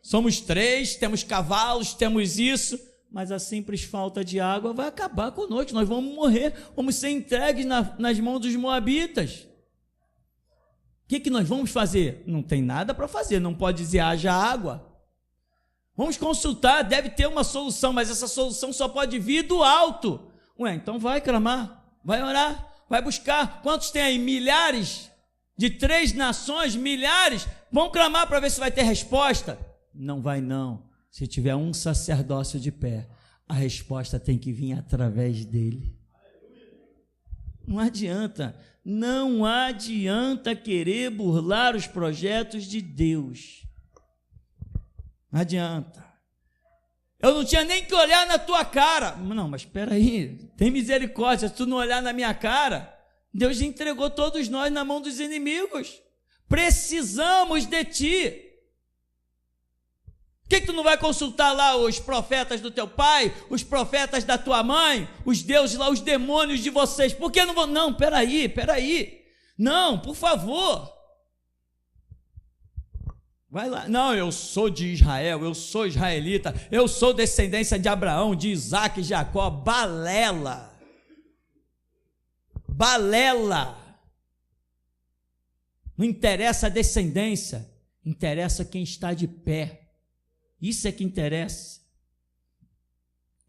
Somos 3, temos cavalos, temos isso, mas a simples falta de água vai acabar conosco, nós vamos morrer, vamos ser entregues nas mãos dos moabitas. O que nós vamos fazer? Não tem nada para fazer, não pode dizer haja água. Vamos consultar, deve ter uma solução, mas essa solução só pode vir do alto. Então vai clamar, vai orar, vai buscar. Quantos tem aí? Milhares? De 3 nações, milhares? Vão clamar para ver se vai ter resposta? Não vai não. Se tiver um sacerdócio de pé, a resposta tem que vir através dele. Não adianta querer burlar os projetos de Deus. Não adianta. Eu não tinha nem que olhar na tua cara. Não, mas espera aí, tem misericórdia, se tu não olhar na minha cara, Deus entregou todos nós na mão dos inimigos. Precisamos de ti. Por que tu não vai consultar lá os profetas do teu pai, os profetas da tua mãe, os deuses lá, os demônios de vocês? Por que não vão? Não, peraí. Não, por favor. Vai lá. Não, eu sou de Israel, eu sou israelita, eu sou descendência de Abraão, de Isaac e Jacó. Balela. Não interessa a descendência, interessa quem está de pé. Isso é que interessa.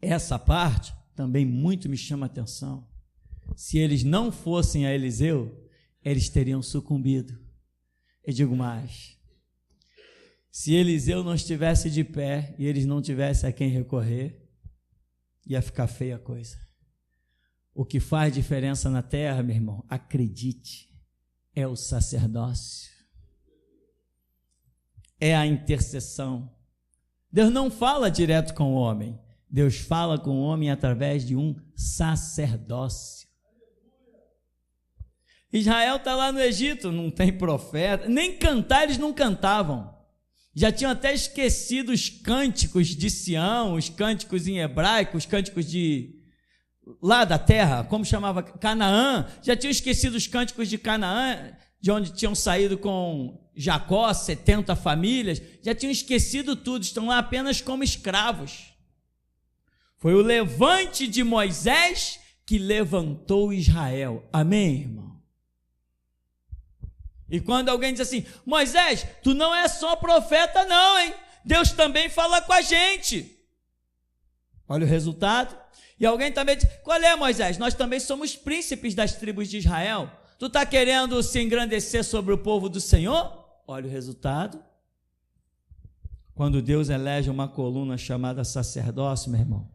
Essa parte também muito me chama a atenção. Se eles não fossem a Eliseu, eles teriam sucumbido. Eu digo mais. Se Eliseu não estivesse de pé e eles não tivessem a quem recorrer, ia ficar feia a coisa. O que faz diferença na terra, meu irmão, acredite, é o sacerdócio. É a intercessão. Deus não fala direto com o homem. Deus fala com o homem através de um sacerdócio. Israel está lá no Egito, não tem profeta, nem cantar eles não cantavam. Já tinham até esquecido os cânticos de Sião, os cânticos em hebraico, os cânticos de lá da terra, como chamava? Canaã. Já tinham esquecido os cânticos de Canaã, de onde tinham saído com Jacó, 70 famílias, já tinham esquecido tudo, estão lá apenas como escravos. Foi o levante de Moisés que levantou Israel. Amém, irmão? E quando alguém diz assim, Moisés, tu não é só profeta não, hein? Deus também fala com a gente. Olha o resultado. E alguém também diz, qual é, Moisés? Nós também somos príncipes das tribos de Israel. Tu está querendo se engrandecer sobre o povo do Senhor? Olha o resultado. Quando Deus elege uma coluna chamada sacerdócio, meu irmão,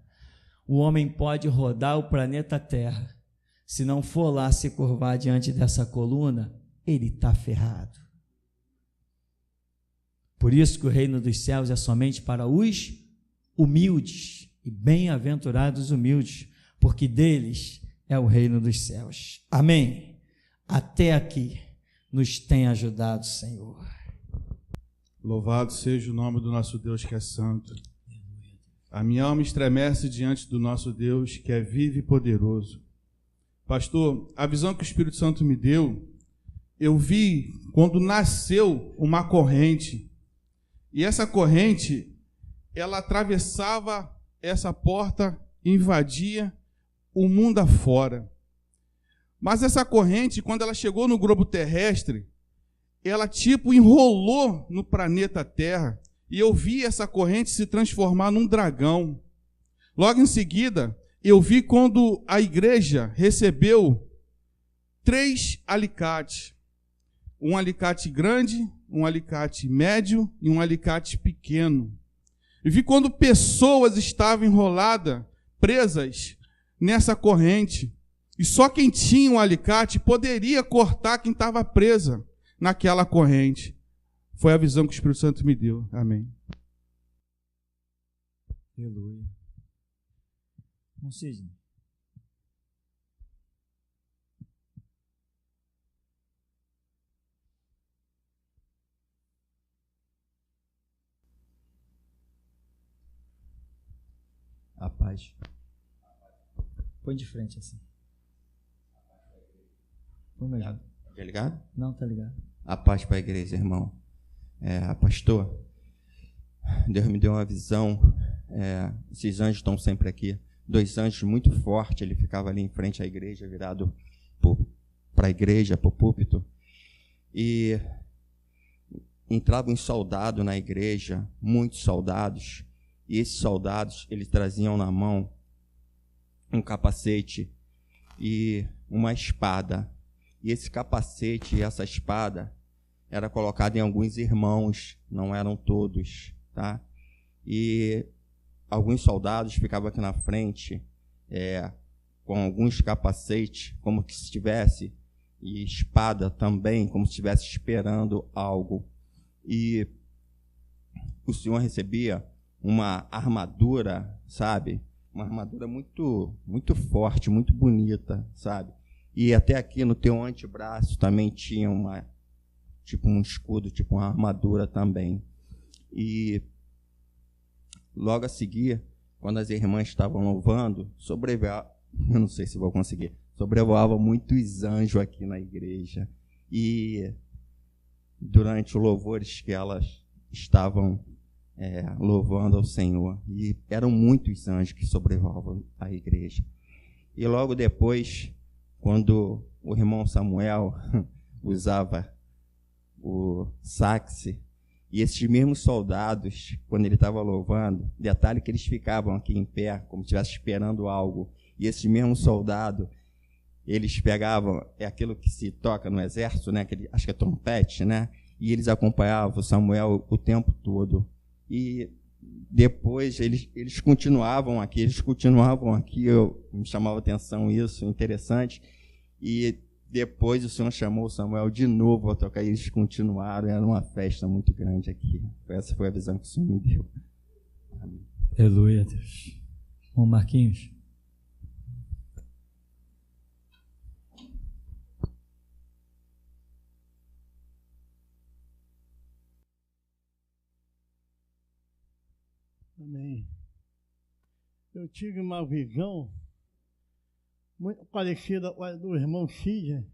o homem pode rodar o planeta Terra. Se não for lá se curvar diante dessa coluna, ele está ferrado. Por isso que o reino dos céus é somente para os humildes, e bem-aventurados humildes, porque deles é o reino dos céus. Amém? Até aqui nos tem ajudado, Senhor. Louvado seja o nome do nosso Deus que é santo. A minha alma estremece diante do nosso Deus que é vivo e poderoso. Pastor, a visão que o Espírito Santo me deu, eu vi quando nasceu uma corrente. E essa corrente, ela atravessava essa porta e invadia o mundo afora. Mas essa corrente, quando ela chegou no globo terrestre, ela enrolou no planeta Terra, e eu vi essa corrente se transformar num dragão. Logo em seguida, eu vi quando a igreja recebeu 3 alicates. Um alicate grande, um alicate médio e um alicate pequeno. E vi quando pessoas estavam enroladas, presas nessa corrente. E só quem tinha um alicate poderia cortar quem estava presa naquela corrente. Foi a visão que o Espírito Santo me deu. Amém. Aleluia. Não seja. A paz. Põe de frente assim. Põe mais. Tá ligado? Não, tá ligado. A paz para a igreja, irmão. Pastor, Deus me deu uma visão. Esses anjos estão sempre aqui. 2 anjos muito fortes. Ele ficava ali em frente à igreja, virado para a igreja, para o púlpito. E entravam uns soldados na igreja, muitos soldados. E esses soldados, eles traziam na mão um capacete e uma espada. E esse capacete e essa espada era colocado em alguns irmãos, não eram todos, tá? E alguns soldados ficavam aqui na frente, com alguns capacetes, como que se estivesse, e espada também, como se estivesse esperando algo. E o Senhor recebia uma armadura, sabe? Uma armadura muito, muito forte, muito bonita, sabe? E até aqui no teu antebraço também tinha tipo um escudo, tipo uma armadura também. E logo a seguir, quando as irmãs estavam louvando, eu não sei se vou conseguir, sobrevoavam muitos anjos aqui na igreja. E durante os louvores que elas estavam louvando ao Senhor, e eram muitos anjos que sobrevoavam a igreja. E logo depois, quando o irmão Samuel usava o saxe, e esses mesmos soldados, quando ele estava louvando, detalhe que eles ficavam aqui em pé, como se estivessem esperando algo, e esses mesmos soldados, eles pegavam, aquilo que se toca no exército, né, acho que é trompete, né, e eles acompanhavam Samuel o tempo todo. E depois eles continuavam aqui, me chamava a atenção isso, interessante. E depois o Senhor chamou o Samuel de novo a tocar, e eles continuaram, era uma festa muito grande aqui. Essa foi a visão que o Senhor me deu. Amém. Aleluia, Deus. Bom, Marquinhos. Amém. Eu tive uma visão muito parecida com a do irmão Cid.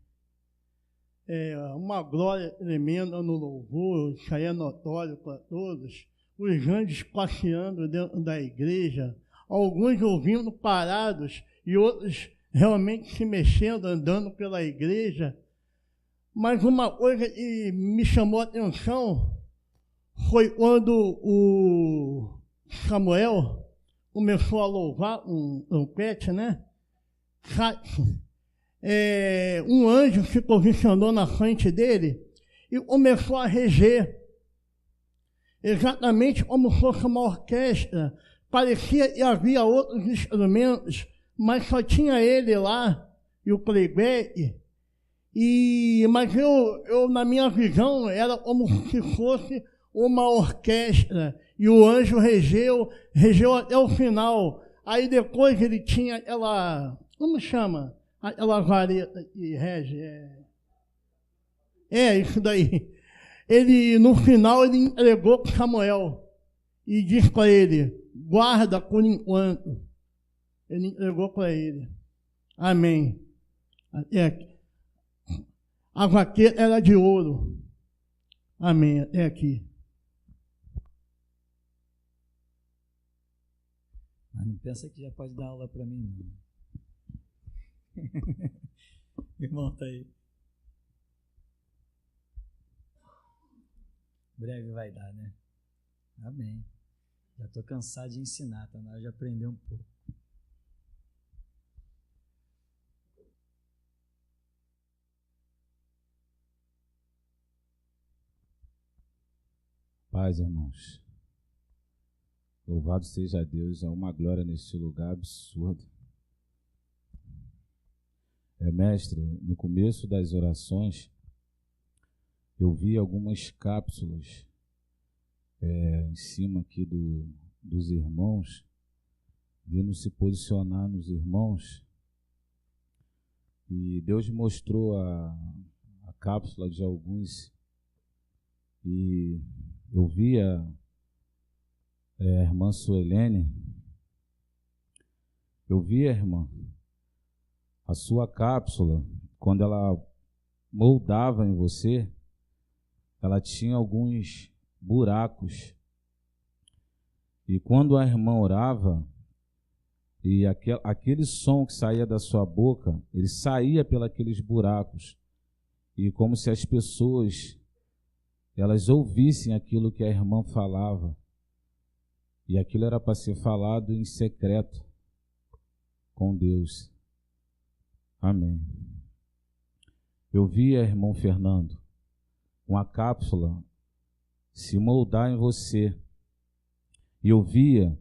Uma glória tremenda no louvor, isso aí é notório para todos. Os anjos passeando dentro da igreja, alguns ouvindo parados e outros realmente se mexendo, andando pela igreja. Mas uma coisa que me chamou a atenção foi quando o Samuel começou a louvar um trompete, né? Um anjo se posicionou na frente dele e começou a reger, exatamente como se fosse uma orquestra. Parecia que havia outros instrumentos, mas só tinha ele lá e o playback. Mas eu, na minha visão, era como se fosse uma orquestra, e o anjo regeu até o final. Aí depois ele tinha aquela, como chama? Aquela vareta que rege. Isso daí. No final, ele entregou para Samuel e disse para ele, guarda por enquanto. Ele entregou para ele. Amém. A vaqueta era de ouro. Amém. Até aqui. Mas não pensa que já pode dar aula para mim, não. Irmão, tá aí. Breve vai dar, né? Amém. Já estou cansado de ensinar, tá na hora de aprender um pouco. Paz, irmãos. Louvado seja Deus, é uma glória neste lugar absurdo. Mestre, no começo das orações, eu vi algumas cápsulas em cima aqui dos irmãos, vindo se posicionar nos irmãos, e Deus mostrou a cápsula de alguns, e eu vi a irmã Suelene, Eu vi, irmã, a sua cápsula, quando ela moldava em você, ela tinha alguns buracos. E quando a irmã orava, e aquele som que saía da sua boca, ele saía pelos buracos. E como se as pessoas, elas ouvissem aquilo que a irmã falava. E aquilo era para ser falado em secreto com Deus. Amém. Eu via, irmão Fernando, uma cápsula se moldar em você. E eu via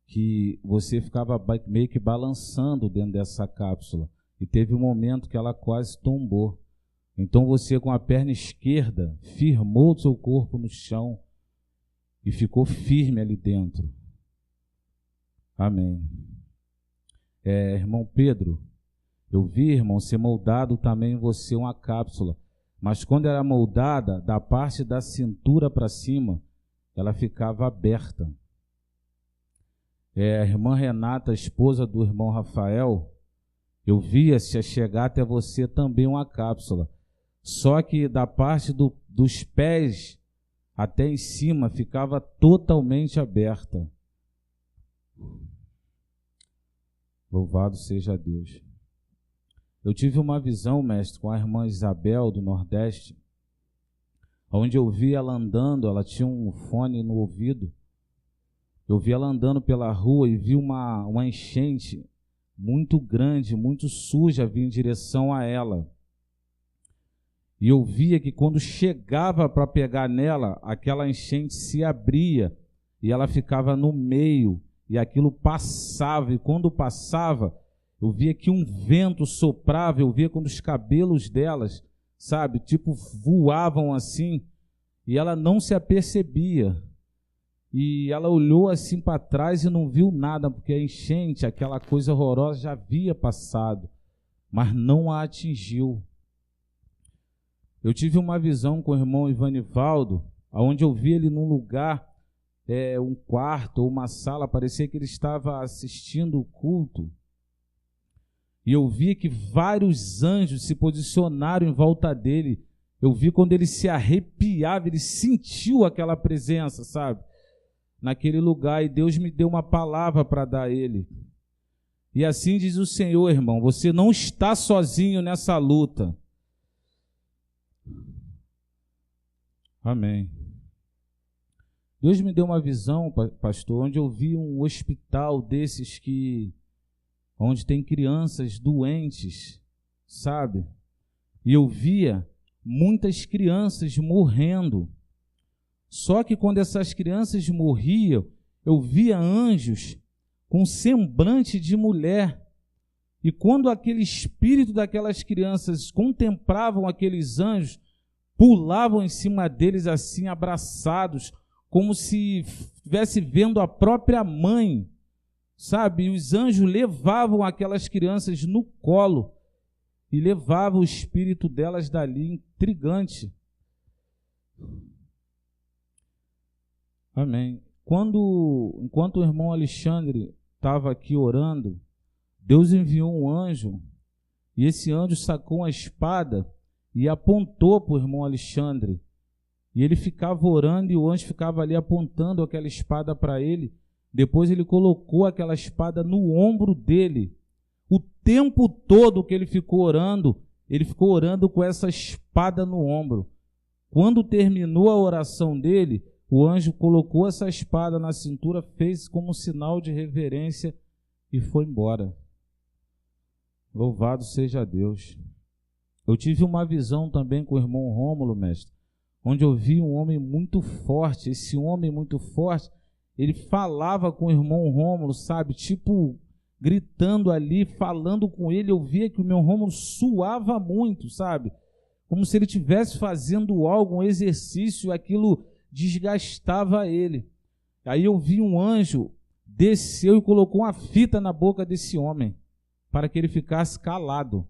que você ficava meio que balançando dentro dessa cápsula. E teve um momento que ela quase tombou. Então você, com a perna esquerda, firmou o seu corpo no chão e ficou firme ali dentro. Amém. Irmão Pedro, eu vi, irmão, ser moldado também em você uma cápsula. Mas quando era moldada, da parte da cintura para cima, ela ficava aberta. A irmã Renata, a esposa do irmão Rafael, eu via se chegar até você também uma cápsula. Só que da parte dos pés até em cima ficava totalmente aberta. Louvado seja Deus. Eu tive uma visão, mestre, com a irmã Isabel do Nordeste, onde eu vi ela andando, ela tinha um fone no ouvido. Eu vi ela andando pela rua e vi uma enchente muito grande, muito suja vir em direção a ela. E eu via que quando chegava para pegar nela, aquela enchente se abria e ela ficava no meio e aquilo passava. E quando passava, eu via que um vento soprava, eu via quando os cabelos delas, sabe, tipo voavam assim e ela não se apercebia. E ela olhou assim para trás e não viu nada, porque a enchente, aquela coisa horrorosa, já havia passado, mas não a atingiu. Eu tive uma visão com o irmão Ivanivaldo, onde eu vi ele num lugar, um quarto ou uma sala, parecia que ele estava assistindo o culto. E eu vi que vários anjos se posicionaram em volta dele. Eu vi quando ele se arrepiava, ele sentiu aquela presença, sabe? Naquele lugar, e Deus me deu uma palavra para dar a ele. E assim diz o Senhor, irmão, você não está sozinho nessa luta. Amém. Deus me deu uma visão, pastor, onde eu vi um hospital desses onde tem crianças doentes, sabe? E eu via muitas crianças morrendo. Só que quando essas crianças morriam, eu via anjos com semblante de mulher. E quando aquele espírito daquelas crianças contemplavam aqueles anjos, pulavam em cima deles assim, abraçados, como se estivesse vendo a própria mãe, sabe? E os anjos levavam aquelas crianças no colo e levavam o espírito delas dali, intrigante. Amém. Enquanto o irmão Alexandre estava aqui orando, Deus enviou um anjo, e esse anjo sacou uma espada e apontou para o irmão Alexandre. E ele ficava orando e o anjo ficava ali apontando aquela espada para ele. Depois ele colocou aquela espada no ombro dele. O tempo todo que ele ficou orando com essa espada no ombro. Quando terminou a oração dele, o anjo colocou essa espada na cintura, fez como um sinal de reverência e foi embora. Louvado seja Deus. Eu tive uma visão também com o irmão Rômulo, mestre, onde eu vi um homem muito forte. Esse homem muito forte, ele falava com o irmão Rômulo, sabe, tipo gritando ali, falando com ele. Eu via que o meu Rômulo suava muito, sabe, como se ele estivesse fazendo algo, um exercício, aquilo desgastava ele. Aí eu vi um anjo, desceu e colocou uma fita na boca desse homem, para que ele ficasse calado.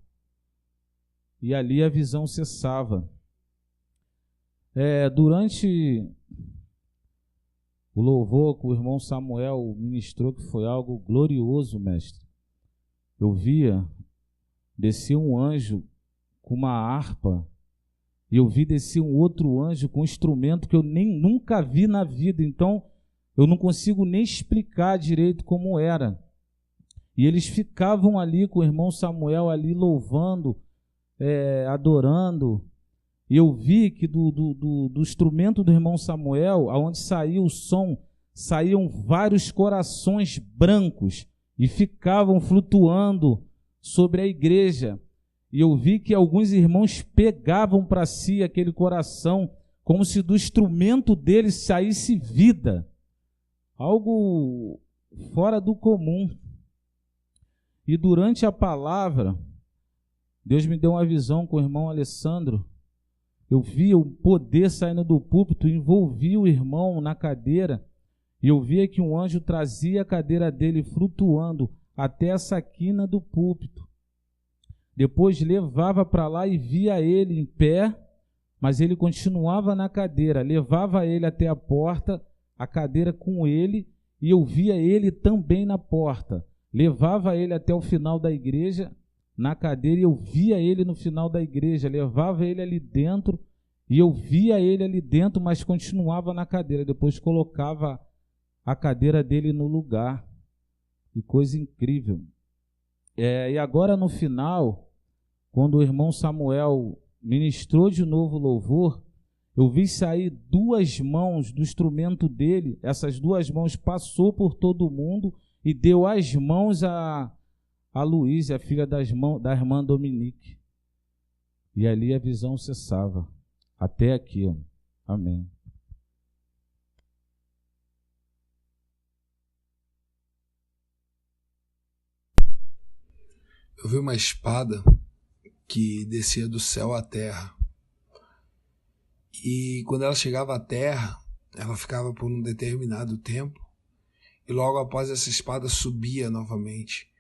E ali a visão cessava. Durante o louvor que o irmão Samuel ministrou, que foi algo glorioso, mestre, eu via descer um anjo com uma harpa, e eu vi descer um outro anjo com um instrumento que eu nunca vi na vida, então eu não consigo nem explicar direito como era. E eles ficavam ali com o irmão Samuel ali louvando, adorando. E eu vi que do instrumento do irmão Samuel, aonde saía o som, saíam vários corações brancos e ficavam flutuando sobre a igreja. E eu vi que alguns irmãos pegavam para si aquele coração, como se do instrumento deles saísse vida. Algo fora do comum. E durante a palavra, Deus me deu uma visão com o irmão Alessandro. Eu vi o poder saindo do púlpito, envolvi o irmão na cadeira, e eu via que um anjo trazia a cadeira dele flutuando até essa quina do púlpito. Depois levava para lá e via ele em pé, mas ele continuava na cadeira. Levava ele até a porta, a cadeira com ele, e eu via ele também na porta. Levava ele até o final da igreja, na cadeira, e eu via ele no final da igreja. Levava ele ali dentro, e eu via ele ali dentro, mas continuava na cadeira. Depois colocava a cadeira dele no lugar. Que coisa incrível. E agora no final, quando o irmão Samuel ministrou de novo o louvor, eu vi sair 2 mãos do instrumento dele. Essas 2 mãos passou por todo mundo e deu as mãos a Luísa, a filha da irmã Dominique. E ali a visão cessava. Até aqui. Amém. Eu vi uma espada que descia do céu à terra. E quando ela chegava à terra, ela ficava por um determinado tempo. E logo após essa espada subia novamente.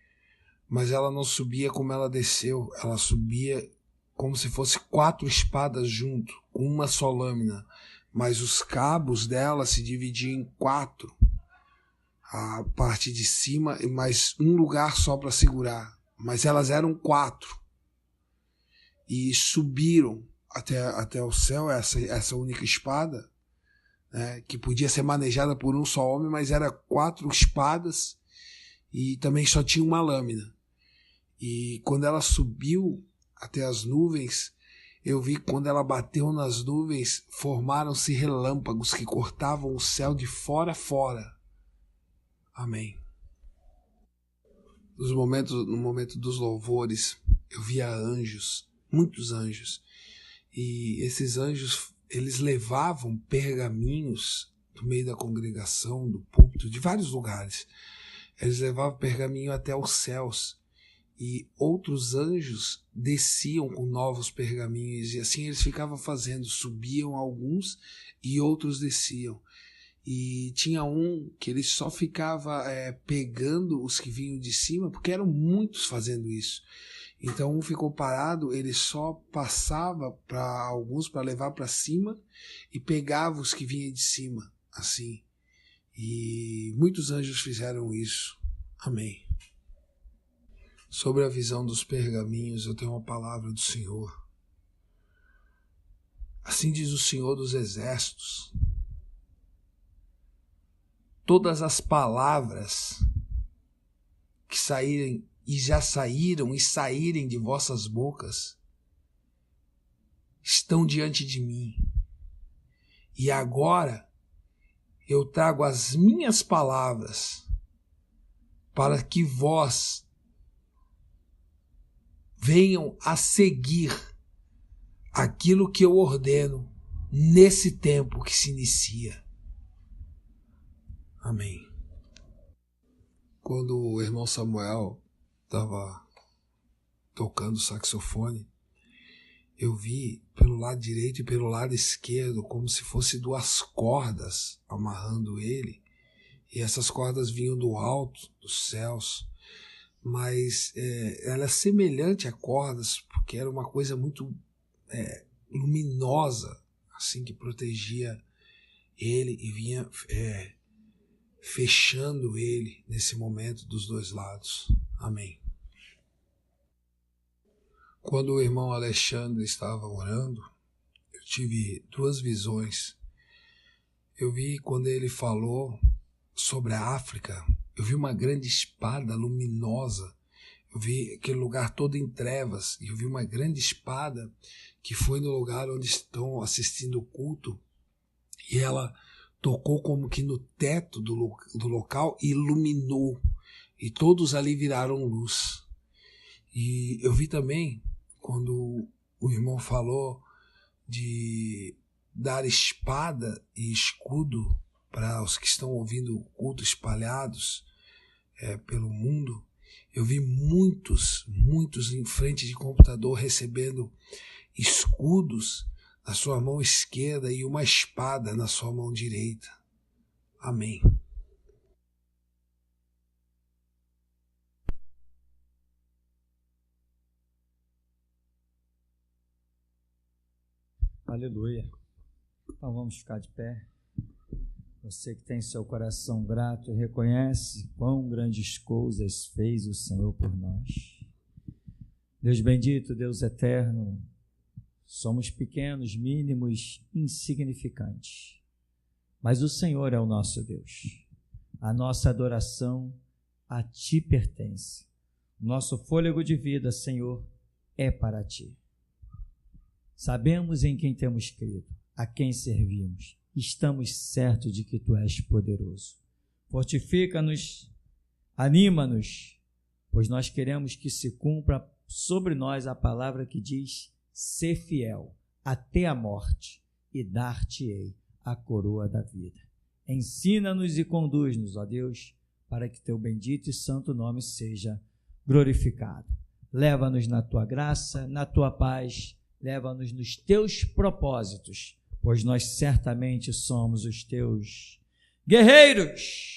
Mas ela não subia como ela desceu. Ela subia como se fosse 4 espadas junto, com uma só lâmina. Mas os cabos dela se dividiam em 4. A parte de cima e mais um lugar só para segurar. Mas elas eram 4 e subiram até o céu, essa única espada, né, que podia ser manejada por um só homem, mas era 4 espadas e também só tinha uma lâmina. E quando ela subiu até as nuvens, eu vi que quando ela bateu nas nuvens, formaram-se relâmpagos que cortavam o céu de fora a fora. Amém. No momento dos louvores, eu via anjos, muitos anjos. E esses anjos, eles levavam pergaminhos do meio da congregação, do púlpito, de vários lugares. Eles levavam pergaminho até os céus. E outros anjos desciam com novos pergaminhos. E assim eles ficavam fazendo. Subiam alguns e outros desciam. E tinha um que ele só ficava pegando os que vinham de cima, porque eram muitos fazendo isso. Então um ficou parado, ele só passava para alguns para levar para cima e pegava os que vinham de cima, assim. E muitos anjos fizeram isso. Amém. Sobre a visão dos pergaminhos, eu tenho uma palavra do Senhor. Assim diz o Senhor dos Exércitos. Todas as palavras que saírem e já saíram e saírem de vossas bocas estão diante de mim. E agora eu trago as minhas palavras para que vós venham a seguir aquilo que eu ordeno nesse tempo que se inicia. Amém. Quando o irmão Samuel estava tocando saxofone, eu vi pelo lado direito e pelo lado esquerdo como se fosse 2 cordas amarrando ele, e essas cordas vinham do alto, dos céus, mas ela é semelhante a cordas, porque era uma coisa muito luminosa, assim, que protegia ele e vinha fechando ele nesse momento dos 2 lados. Amém. Quando o irmão Alexandre estava orando, eu tive duas visões. Eu vi quando ele falou sobre a África, eu vi uma grande espada luminosa. Eu vi aquele lugar todo em trevas, e eu vi uma grande espada que foi no lugar onde estão assistindo o culto, e ela tocou como que no teto do local e iluminou, e todos ali viraram luz. E eu vi também, quando o irmão falou de dar espada e escudo para os que estão ouvindo o culto espalhados pelo mundo, eu vi muitos em frente de computador recebendo escudos na sua mão esquerda e uma espada na sua mão direita. Amém. Aleluia. Então vamos ficar de pé. Você que tem seu coração grato e reconhece quão grandes coisas fez o Senhor por nós. Deus bendito, Deus eterno, somos pequenos, mínimos, insignificantes, mas o Senhor é o nosso Deus. A nossa adoração a Ti pertence. O nosso fôlego de vida, Senhor, é para Ti. Sabemos em quem temos crido, a quem servimos. Estamos certos de que Tu és poderoso. Fortifica-nos, anima-nos, pois nós queremos que se cumpra sobre nós a palavra que diz: ser fiel até a morte e dar-te-ei a coroa da vida. Ensina-nos e conduz-nos, ó Deus, para que Teu bendito e santo nome seja glorificado. Leva-nos na Tua graça, na Tua paz, leva-nos nos Teus propósitos, pois nós certamente somos os Teus guerreiros.